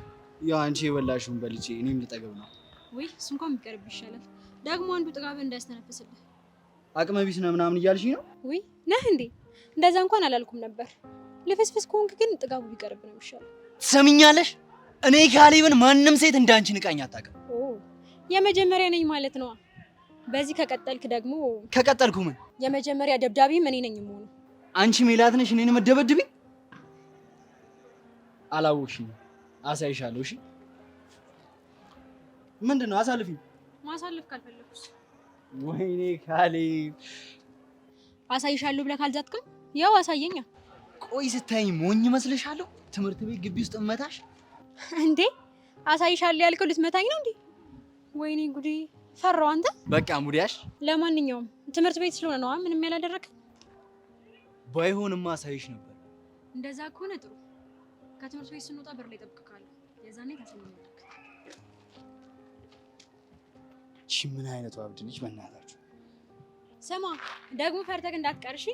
ያው አንቺ የበላሽውን በልቼ እኔም ልጠገብ ነው። ወይ እሱ እንኳን የሚቀርብ ይሻላል። ደግሞ አንዱ ጥጋብ እንዳያስተነፍስልህ። አቅመ ቢስ ነው ምናምን እያልሽ ነው? ወይ ነህ እንዴ? እንደዛ እንኳን አላልኩም ነበር። ልፍስፍስ ከሆንክ ግን ጥጋቡ ቢቀርብ ነው የሚሻለው። ትሰሚኛለሽ? እኔ ካሌብን ማንም ሴት እንዳንቺ ንቃኝ አታውቅም። የመጀመሪያ ነኝ ማለት ነው። በዚህ ከቀጠልክ ደግሞ ከቀጠልኩ ምን? የመጀመሪያ ደብዳቤም እኔ ነኝ የምሆነው። አንቺ ሜላት ነሽ እኔን መደበድብኝ? አላወቅሽኝ። አሳይሻለሁ። እሺ ምንድነው? አሳልፊኝ። ማሳለፍ ካልፈለኩስ? ወይኔ ካሌብ አሳይሻለሁ ብለህ ካልዛትክም ያው አሳየኛ። ቆይ ስታይኝ ሞኝ መስለሻለሁ? ትምህርት ቤት ግቢ ውስጥ እመታሽ እንዴ? አሳይሻለሁ ያልከው ልትመታኝ ነው እንዴ? ወይኔ ጉዴ! ፈራው አንተ። በቃ ሙዲያሽ። ለማንኛውም ትምህርት ቤት ስለሆነ ነው ምንም ያላደረክ። ባይሆንማ አሳይሽ ነበር። እንደዛ ከሆነ ጥሩ። ከትምህርት ቤት ስንወጣ በር ላይ እጠብቅሃለሁ። የዛኔ ታሰማኛለህ። እሺ ምን አይነቱ አብድ ነች በእናታችሁ። ስማ ደግሞ ፈርተህ እንዳትቀር እሺ?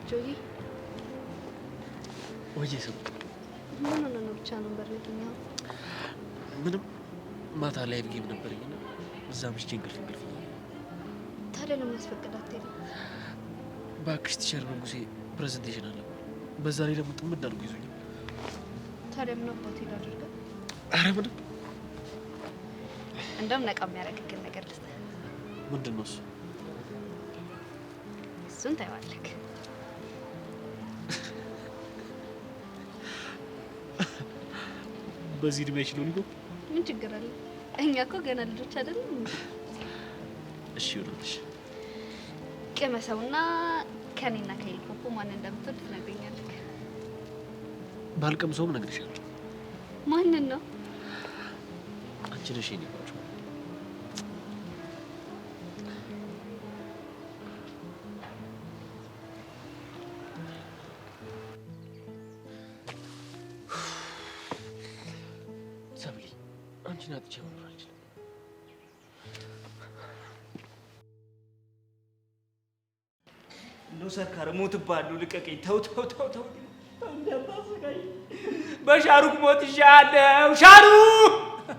ጆይ ወይዬ ሰው ምን ሆነ ነው ብቻ ነው በረተኛው? ምንም ማታ ላይ ጌም ነበርኝና እዛ ምሽቼ እንቅልፍ ታዲያ ለምን አስፈቅዳት ሄደ? እባክሽ ቲቸር ንጉሴ ፕሬዘንቴሽን አለ። በዛ ላይ ደግሞ ጥምድ አድርጎ ይዞኝ። ታዲያ ምን አባት ሄድ አድርገ? ኧረ ምንም። እንደውም ነቃ የሚያደርግህ ነገር ልስጥህ። ምንድን ነው እሱ? እሱን ታይዋለህ። በዚህ እድሜሽ ነው ሊጎ? ምን ችግር አለ? እኛ እኮ ገና ልጆች አይደለም። እሺ ይሁንልሽ። ቅመሰውና ከኔና ከይልፖፖ ማን እንደምትወድ ትነግረኛለህ። ባልቀምሰውም እነግርሻለሁ። ማንን ነው? አንቺ ነሽ የኔ ባጭ። ሰብሊ አንቺን አጥቼ መኖር አልችልም። እንደው ሰርካር እሞትብሃለሁ፣ ልቀቀኝ። ተው ተው ተው ተው፣ እንዳታሰቃይ። በሻሩክ ሞትሻለሁ። ሻሩክ!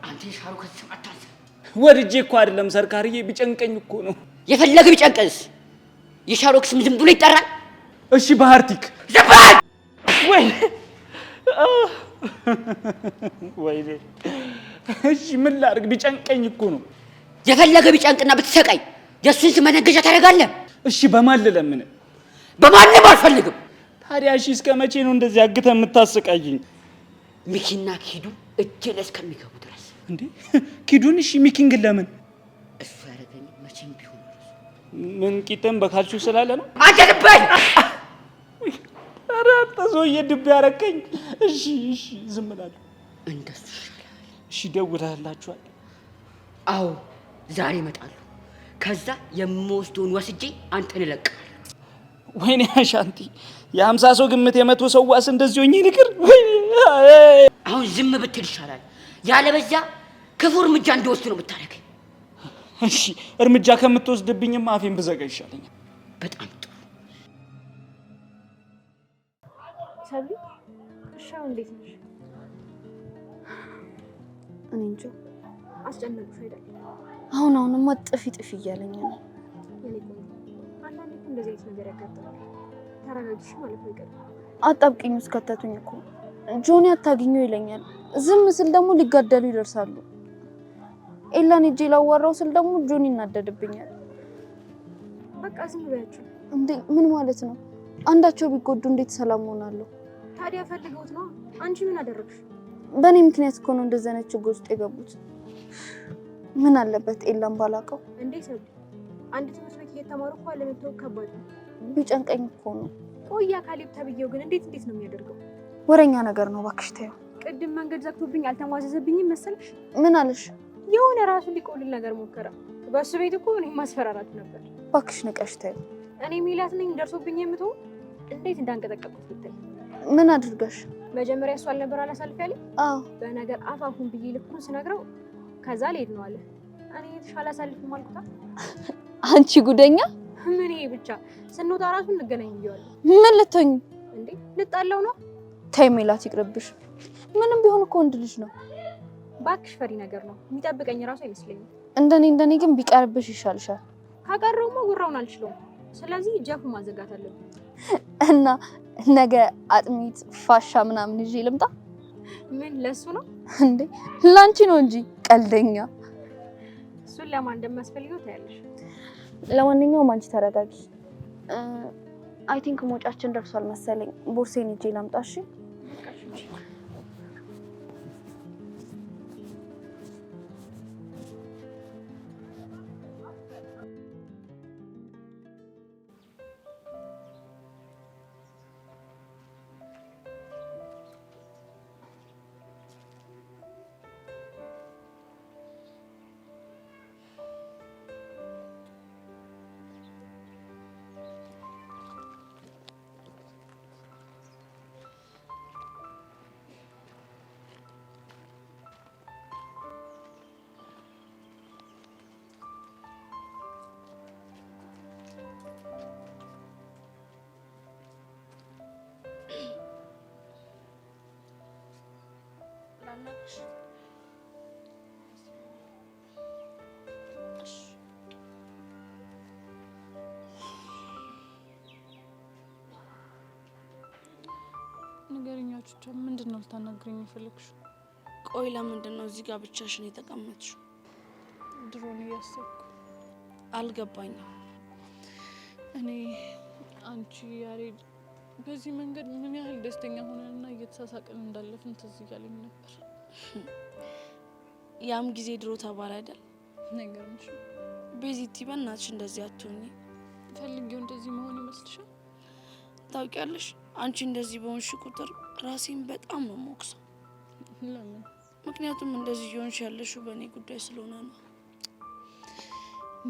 አንተ ሻሩክ አታስብ። ወድጄ እኮ አይደለም ሰርካርዬ፣ ቢጨንቀኝ እኮ ነው። የፈለገ ቢጨንቀስ የሻሩክ ስም ዝም ብሎ ይጠራል? እሺ ባህርቲክ ዘባል ወይ ወይኔ። እሺ ምን ላድርግ? ቢጨንቀኝ እኮ ነው። የፈለገ ቢጨንቅና ብትሰቃይ የእሱን ስም መነገጃ ታደርጋለህ? እሺ በማን ልለምን? በማንም አልፈልግም። ታዲያ እሺ እስከ መቼ ነው እንደዚህ አግተህ የምታሰቃይኝ? ሚኪና ኪዱ እጄ ላይ እስከሚገቡ ድረስ። እንዴ ኪዱን? እሺ ሚኪን ግን ለምን? እሱ ያደረገኝ መቼም ቢሆን ምን ቂጥም በካልቹ ስላለ ነው? አጀልበኝ! ኧረ አንተ ሰውዬ ድብ ያረከኝ። እሺ እሺ ዝም እላለሁ። እንደሱ ይሻላል። እሺ ደውለህላችኋል? አዎ ዛሬ እመጣለሁ። ከዛ የምወስደውን ወስጄ አንተን እለቅሃለሁ። ወይኔ አሻንቲ፣ የ50 ሰው ግምት የ100 ሰው ዋስ እንደዚህ ሆኜ ንቅር። አሁን ዝም ብትል ይሻላል። ያለበዛ ክፉ እርምጃ እንደወስድ ነው የምታደርገኝ። እሺ እርምጃ ከምትወስድብኝማ አፌን ብዘጋ ይሻለኛል። በጣም ጥሩ። ሰብሊ እሻው እንዴት ነሽ? እኔ እንጃ አስጨነቅሽ አይደል? አሁንማ ጥፊ ጥፊ እያለኝ ነው። አንዳንዴ እኮ እንደዚህ አይነት ነገር ያጋጥማል። ተረጋግሽ ማለት ነው። ይቀር አጣብቂኝ ውስጥ ከተቱኝ እኮ። ጆኒ አታገኘው ይለኛል፣ ዝም ስል ደግሞ ሊጋደሉ ይደርሳሉ። ኤላን እጄ ላዋራው ስል ደግሞ ጆኒ እናደድብኛል። በቃ ዝም በያቸው። እንዴ ምን ማለት ነው? አንዳቸው ቢጎዱ እንዴት ሰላም ሆናለሁ? ታዲያ ፈልገውት ነው። አንቺ ምን አደረግሽ? በእኔ ምክንያት እኮ ነው እንደዚህ አይነት ችግር ውስጥ የገቡት። ምን አለበት ኤላን ባላቀው? እንዴት ሰው አንድ ትምህርት ቤት እየተማሩ እኮ አለመተው ከባድ ነው። ቢጨንቀኝ እኮ ነው። ቆያ ካሌብ ተብዬው ግን እንዴት ነው የሚያደርገው? ወረኛ ነገር ነው እባክሽ ተይው። ቅድም መንገድ ዘግቶብኝ አልተሟዘዘብኝም መሰለሽ? ምን አለሽ? የሆነ ራሱ ሊቆልል ነገር ሞከረ። በሱ ቤት እኮ እኔ ማስፈራራት ነበር። እባክሽ ንቀሽ ተይው። እኔ ሚላት ነኝ ደርሶብኝ የምትሆን እንዴት እንዳንቀጠቀጥኩት ብታይ። ምን አድርገሽ? መጀመሪያ እሱ አልነበር አላሳልፍ ያለኝ? አዎ። በነገር አፋፉን ብዬ ልኩን ስነግረው ከዛ ልሄድ ነው አለ። እኔ የተሻለ አሳልፍም አልኩታ። አንቺ ጉደኛ! ምን ይሄ ብቻ ስንወጣ ራሱ እንገናኝ ብዬዋለሁ። ምን ልትሆኚ እንዴ? ልጣለው ነው? ተይ ሜላት ይቅርብሽ። ምንም ቢሆን እኮ ወንድ ልጅ ነው። ባክሽ ፈሪ ነገር ነው። የሚጠብቀኝ ራሱ አይመስለኝም። እንደኔ ግን ቢቀርብሽ ይሻልሻል። ካቀረውማ ጉራውን አልችለውም። ስለዚህ ጀፉ ማዘጋት አለብኝ። እና ነገ አጥሚት ፋሻ ምናምን ይዤ ልምጣ? ምን ለሱ ነው እንዴ? ላንቺ ነው እንጂ ቀልደኛ። እሱን ለማን እንደማስፈልገው ታያለሽ። ለማንኛውም አንቺ ተረጋጊ። አይ ቲንክ ሞጫችን ደርሷል መሰለኝ። ቦርሴን ይዤ ላምጣ? እሺ ንገሪኛችሁ ምንድን ነው ልታናግሪኝ የፈለግሽው? ቆይ ለምንድን ነው እዚህ ጋር ብቻሽን የተቀመጥሽው? ድሮን እያሰብኩ አልገባኝም። እኔ አንቺ ያሬድ በዚህ መንገድ ምን ያህል ደስተኛ ሆነንና እየተሳሳቅን እንዳለፍን ትዝ እያለኝ ነበር። ያም ጊዜ ድሮ ተባለ አይደል? ነገርሽ ቤዚቲ በእናትሽ እንደዚህ አትሆኚ። ፈልጌው እንደዚህ መሆን ይመስልሻል? ታውቂያለሽ አንቺ እንደዚህ በሆንሽ ቁጥር ራሴን በጣም ነው የምወቅሰው። ለምን? ምክንያቱም እንደዚህ እየሆንሽ ያለሽው በእኔ ጉዳይ ስለሆነ ነው።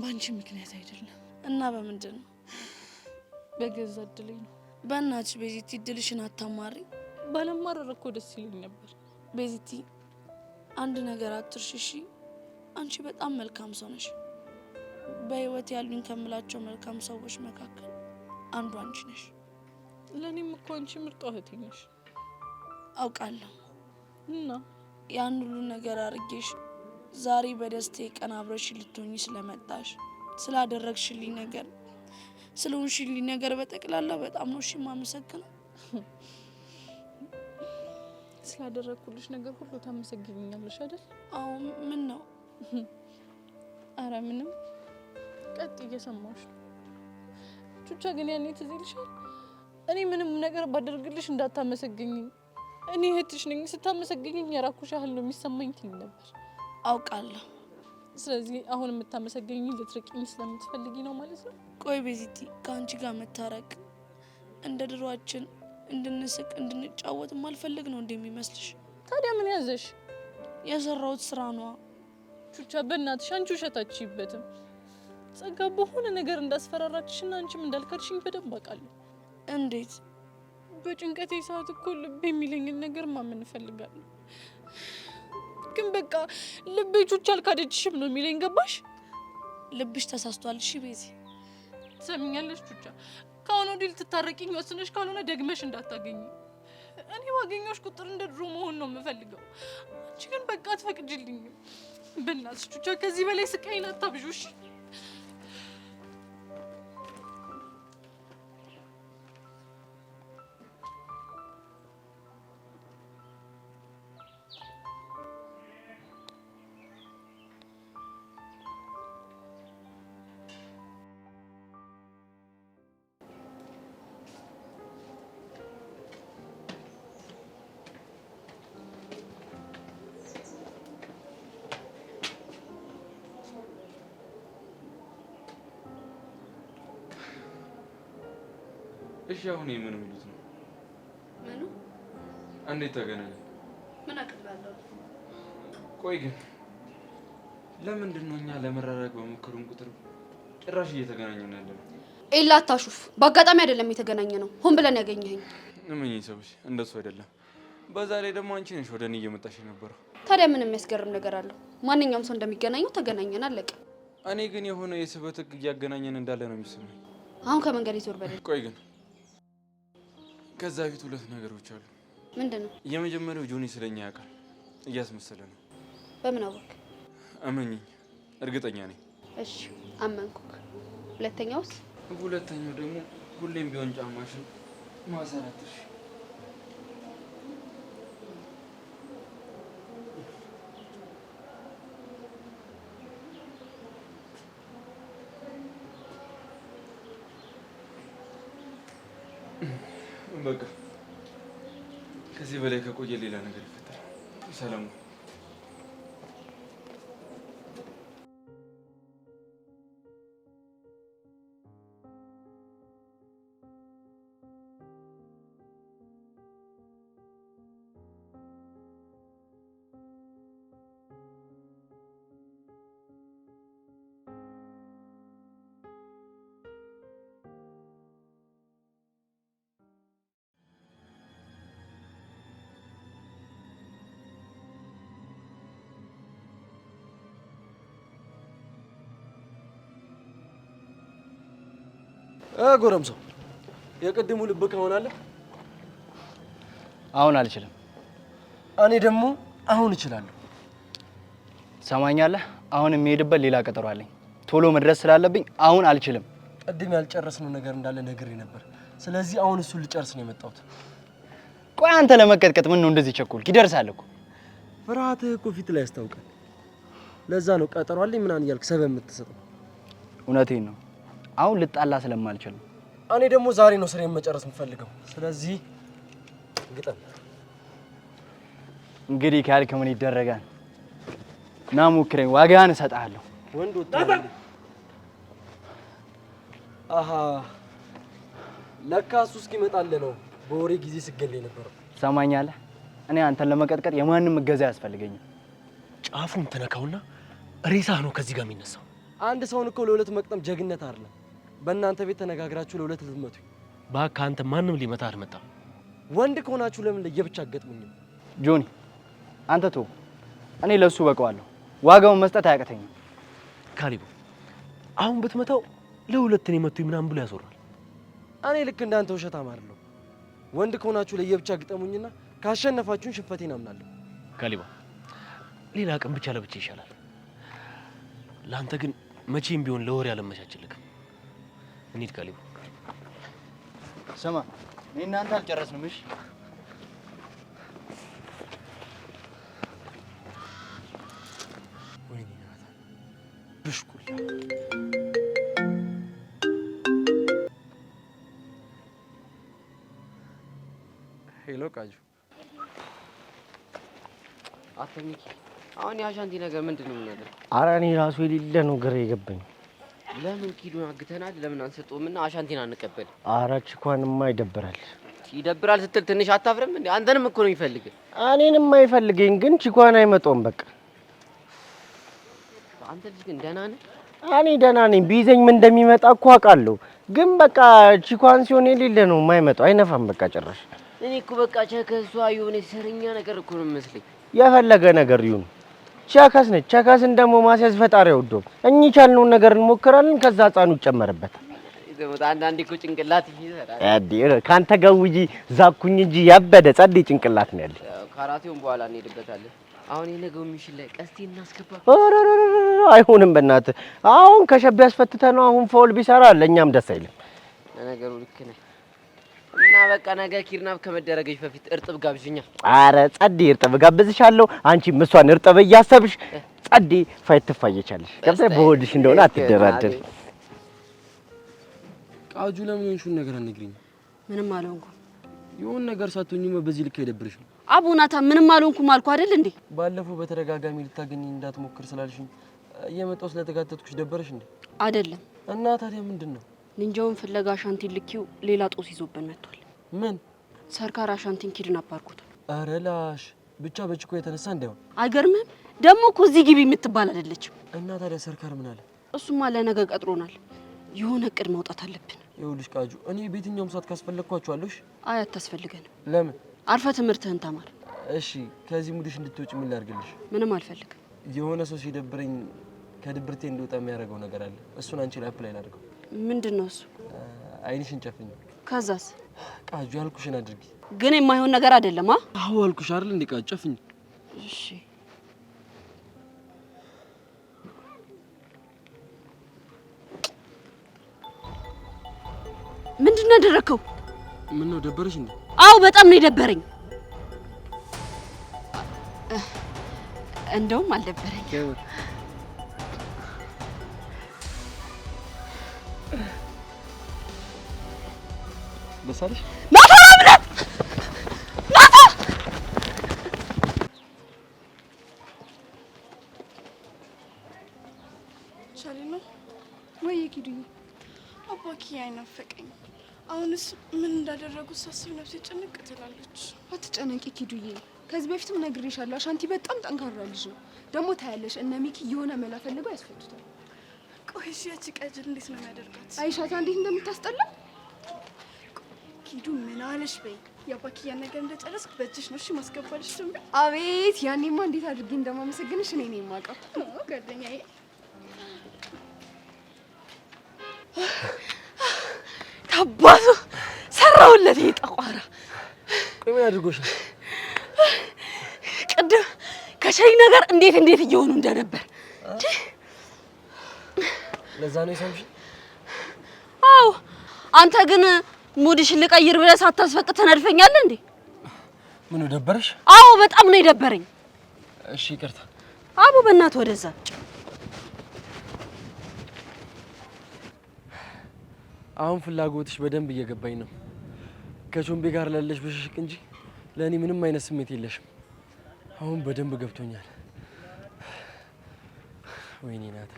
በአንቺ ምክንያት አይደለም። እና በምንድን ነው? በገዛ እድሌ ነው። በእናትሽ ቤዚቲ እድልሽን አታማሪ። ባለማረር እኮ ደስ ይለኝ ነበር። ቤዚቲ አንድ ነገር አትርሺ እሺ? አንቺ በጣም መልካም ሰው ነሽ። በህይወት ያሉኝ ከምላቸው መልካም ሰዎች መካከል አንዱ አንቺ ነሽ። ለኔም እኮ አንቺ ምርጥ እህቴ ነሽ። አውቃለሁ። እና ያን ሁሉ ነገር አርጌሽ ዛሬ በደስታዬ ቀን አብረሽ ልትሆኚ ስለመጣሽ ስላደረግሽልኝ ነገር ስለሆንሽልኝ ነገር በጠቅላላ በጣም ነው እሺ የማመሰግነው። ስላደረግኩልሽ ነገር ሁሉ ታመሰግኛለሽ አይደል? አዎ። ምን ነው? አረ ምንም። ቀጥ እየሰማሽ ነው። ቹቻ ግን ያኔ ትዝ ይልሻል? እኔ ምንም ነገር ባደርግልሽ እንዳታመሰግኝ፣ እኔ እህትሽ ነኝ፣ ስታመሰግኝኝ የራኩሽ ያህል ነው የሚሰማኝ ትኝ ነበር። አውቃለሁ። ስለዚህ አሁን የምታመሰግኝ ልትርቂኝ ስለምትፈልጊ ነው ማለት ነው? ቆይ ቤዚቲ ከአንቺ ጋር መታረቅ እንደ ድሮአችን እንድንስቅ እንድንጫወት ማልፈልግ ነው እንደሚመስልሽ? ታዲያ ምን ያዘሽ? የሰራሁት ስራ ነው። ቹቻ በእናትሽ አንቺ ውሸታችሁበትም ጸጋ በሆነ ነገር እንዳስፈራራችሽና አንቺም እንዳልካድሽኝ በደንብ አውቃለሁ። እንዴት? በጭንቀቴ ሰዓት እኮ ልብ የሚለኝን ነገር ማመን እፈልጋለሁ። ግን በቃ ልቤ ቹቻ አልካደችሽም ነው የሚለኝ። ገባሽ? ልብሽ ተሳስቷል። እሺ ቤዚ ትሰሚኛለሽ? ቹቻ ከአሁን ወዲህ ልትታረቂኝ ወስነሽ ካልሆነ ደግመሽ እንዳታገኝ። እኔ ባገኘሽ ቁጥር እንደ ድሮ መሆን ነው የምፈልገው። አንቺ ግን በቃ አትፈቅጂልኝም። በእናትሽ ቹቻ ከዚህ በላይ ስቃይን አታብዡ እሺ? እሺ አሁን የምን የሚሉት ነው? ምኑ? እንዴት ተገናኘ? ምን አቅላለሁ? ቆይ ግን ለምንድን ነው እኛ ለመራራቅ በሞከሩን ቁጥር ጭራሽ እየተገናኘን ያለነው? ኤላ አታሹፍ። በአጋጣሚ አይደለም የተገናኘ ነው፣ ሆን ብለን ያገኘኸኝ። እመኚኝ ሰዎች እንደሱ አይደለም። በዛ ላይ ደግሞ አንቺ ነሽ ወደ እኔ እየመጣሽ የነበረው። ታዲያ ምን የሚያስገርም ነገር አለው? ማንኛውም ሰው እንደሚገናኘው ተገናኘን፣ አለቀ። እኔ ግን የሆነ የስበት ህግ እያገናኘን እንዳለ ነው የሚሰማኝ። አሁን ከመንገድ ይዞር በደል። ቆይ ግን ከዛ ፊት ሁለት ነገሮች አሉ። ምንድን ነው? የመጀመሪያው ጆኒ ስለኛ ያውቃል፣ እያስመሰለ ነው። በምን አወቅ? እመኚኝ፣ እርግጠኛ ነኝ። እሺ አመንኩክ። ሁለተኛውስ? ሁለተኛው ደግሞ ሁሌም ቢሆን ጫማሽን ማሰራትሽ። በቃ ከዚህ በላይ ከቆየ ሌላ ነገር ይፈጠራል። ሰላም ጎረምሳው የቅድሙ ልብ ከሆናለህ። አሁን አልችልም። እኔ ደግሞ አሁን እችላለሁ። ሰማኛለህ? አሁን የሚሄድበት ሌላ ቀጠሮ አለኝ። ቶሎ መድረስ ስላለብኝ አሁን አልችልም። ቅድም ያልጨረስነው ነገር እንዳለ ነግሬ ነበር። ስለዚህ አሁን እሱን ልጨርስ ነው የመጣሁት። ቆይ አንተ ለመቀጥቀጥ ምን ነው እንደዚህ ቸኮልክ? ይደርሳል እኮ። ፍርሃትህ እኮ ፊት ላይ ያስታውቃል። ለዛ ነው ቀጠሮ አለኝ ምናምን እያልክ ሰበብ የምትሰጠው። እውነቴን ነው። አሁን ልጣላ ስለማልችል ነው። እኔ ደግሞ ዛሬ ነው ስራዬን መጨረስ የምፈልገው። ስለዚህ ግጠም። እንግዲህ ካልክ ምን ይደረጋል? ና ሞክረኝ፣ ዋጋህን እሰጥሃለሁ። ወንድ ወጣ። አሃ ለካ እሱ እስኪመጣልህ ነው በወሬ ጊዜ ስገል የነበረው። ሰማኛለህ? እኔ አንተን ለመቀጥቀጥ የማንም እገዛ አያስፈልገኝም። ጫፉን ተነካውና ሬሳህ ነው ከዚህ ጋር የሚነሳው። አንድ ሰውን እኮ ለሁለት መቅጠም ጀግነት አይደለም። በእናንተ ቤት ተነጋግራችሁ ለሁለት ልትመቱኝ። እባክህ አንተ ማንም ሊመታ አልመጣም። ወንድ ከሆናችሁ ለምን ለየብቻ አገጥሙኝ? ጆኒ አንተ ተው፣ እኔ ለሱ በቀዋለሁ። ዋጋውን መስጠት አያቅተኝም። ካሊቡ አሁን ብትመታው ለሁለት ነው መቱኝ ምናምን ብሎ ያዞራል። እኔ ልክ እንዳንተ ውሸታም አይደለሁ። ወንድ ከሆናችሁ ለየብቻ ግጠሙኝና ካሸነፋችሁን ሽንፈቴን አምናለሁ። ካሊባ ሌላ ቀን ብቻ ለብቻ ይሻላል። ለአንተ ግን መቼም ቢሆን ለወሬ አልመቻችልክም። እንሂድ ካሊባ። ስማ እኔ እናንተ አልጨረስንም። እሺ ወይኔ ናታ ብሽኩል። ሄሎ ቃጁ። አተሚኪ አሁን የአሻንቲ ነገር ምንድን ነው የሚያደርገው? ኧረ እኔ ራሱ የሌለ ነው ግራ የገባኝ። ለምን ኪዱን አግተናል? ለምን አንሰጠውምና አሻንቲን አንቀበል? ኧረ ችኳንማ ይደብራል። ይደብራል ስትል ትንሽ አታፍርም እንዴ? አንተንም እኮ ነው የሚፈልግ። እኔንም አይፈልገኝ ግን ችኳን አይመጣውም። በቃ አንተ ልጅ ግን ደህና ነህ? እኔ ደህና ነኝ። ቢይዘኝ ምን እንደሚመጣ እኮ አውቃለሁ። ግን በቃ ችኳን ሲሆን የሌለ ነው የማይመጣው። አይነፋም በቃ ጭራሽ። እኔ እኮ በቃ ቸከሷ የሆነ ሰርኛ ነገር እኮ ነው የሚመስለኝ። የፈለገ ነገር ይሁን ቸከስ ነች። ቸከስን ደግሞ ማስያዝ ፈጣሪ አይወደውም። እኚህ ቻልነውን ነገር እንሞክራለን፣ ከዛ ህፃኑ ይጨመርበታል። አንዳንዴ እኮ ጭንቅላት ይሰራል። አዲር ካንተ ገውጂ ዛኩኝ እንጂ ያበደ ጸዴ ጭንቅላት ነው ያለኝ። ካራቴውን በኋላ እንሄድበታለን። አሁን የነገው ሚሽን ላይ ቀስቴ እናስገባ። አይሆንም በእናትህ አሁን ከሸቤ ያስፈትተ ነው። አሁን ፎል ቢሰራ ለኛም ደስ አይልም። ለነገሩ ልክ ነህ። እና በቃ ነገ ኪድናፕ ከመደረገሽ በፊት እርጥብ ጋብዥኛ። አረ ጸዴ እርጥብ ጋብዝሻለሁ። አንቺም እሷን እርጥብ እያሰብሽ ጸዴ ፋይት ትፋየቻለሽ። ከብሰህ በሆድሽ እንደሆነ አትደራደር። ቃጁ ለምን ይሁን ነገር አትነግሪኝ? ምንም አልሆንኩም። የሆነ ነገር ሳትሆኚማ በዚህ ልክ አይደብርሽም? አቡናታ ምንም አልሆንኩም አልኩ አይደል እንዴ? ባለፈው በተደጋጋሚ ልታገኘኝ እንዳትሞክር ስላልሽኝ እየመጣሁ ስለተጋተትኩሽ ደበረሽ እንዴ? አይደለም። እና ታዲያ ምንድን ነው? ንንጃውን ፍለጋ አሻንቲን ልኪው ሌላ ጦስ ይዞብን መጥቷል። ምን? ሰርካር አሻንቲን ኪድናፕ አድርጎታል። አረ ላሽ ብቻ በችኮ የተነሳ እንዳይሆን። አይገርምም? ደግሞ እኮ እዚህ ግቢ የምትባል አይደለችም። እና ታዲያ ሰርካር ምን አለ? እሱማ ለነገ ቀጥሮናል። የሆነ እቅድ ማውጣት አለብን። ይኸውልሽ ቃጁ፣ እኔ በየትኛውም ሰዓት ካስፈለግኳችኋለሁ። አይ አታስፈልገንም። ለምን? አርፈ ትምህርትህን ተማር። እሺ፣ ከዚህ ሙድሽ እንድትወጪ ምን ላድርግልሽ? ምንም አልፈልግም። የሆነ ሰው ሲደብረኝ ከድብርቴ እንድወጣ የሚያደርገው ነገር አለ። እሱን አንቺ ላይ አፕላይ ላድርገው። ምንድን ነው እሱ? አይንሽን ጨፍኝ። ከዛስ? ቃጁ ያልኩሽን አድርጊ። ግን የማይሆን ነገር አይደለም። አዎ አልኩሽ አይደል እንዴ? ቃጁ ጨፍኝ። እሺ ምንድን ነው ያደረከው? ምን ነው ደበረሽ እንዴ? አዎ በጣም ነው የደበረኝ። እንደውም አልደበረኝ። በሳለሽ ናታ ብለት ናታ ቻሌ ነው ወይ ኪዱዬ? አባኪ አይናፈቀኝ። አሁንስ ምን እንዳደረጉት ሳስብ ነፍሴ ጭንቅ ትላለች። አትጨነቂ ኪዱዬ፣ ከዚህ በፊትም ነግሬሻለሁ። አሻንቲ በጣም ጠንካራ ልጅ ነው። ደግሞ ታያለሽ፣ እነ ሚኪ የሆነ መላ ፈልገው ያስፈቱታል። ቆይ እሺ፣ ያቺ ቀጅል እንዴት ነው የሚያደርጋት? አይሻታ እንዴት እንደምታስጠላ። ኪዱ ምን አለሽ በይ። የአባኪያ ነገር እንደጨረስክ በእጅሽ ነው እሺ ማስገባልሽ። ትምቢ። አቤት፣ ያኔማ እንዴት አድርጌ እንደማመሰግንሽ እኔ ነኝ የማውቀው ጓደኛዬ። ታባቱ ሰራውለት ይጠቋራ። ቆይ ምን አድርጎሻል? ቅድም ከሸይ ነገር እንዴት እየሆኑ እንደነበር። ለዛ ነው የሰምሽ? አዎ። አንተ ግን ሙድሽን ልቀይር ብለህ ሳታስፈቅድ ተነድፈኛለህ እንዴ? ምን ደበረሽ? አዎ በጣም ነው የደበረኝ። እሺ ይቅርታ። አቡ በእናትህ ወደዛ። አሁን ፍላጎትሽ በደንብ እየገባኝ ነው። ከቾምቤ ጋር ላለሽ ብሽሽቅ እንጂ ለእኔ ምንም አይነት ስሜት የለሽም። አሁን በደንብ ገብቶኛል። ወይኔ ናታ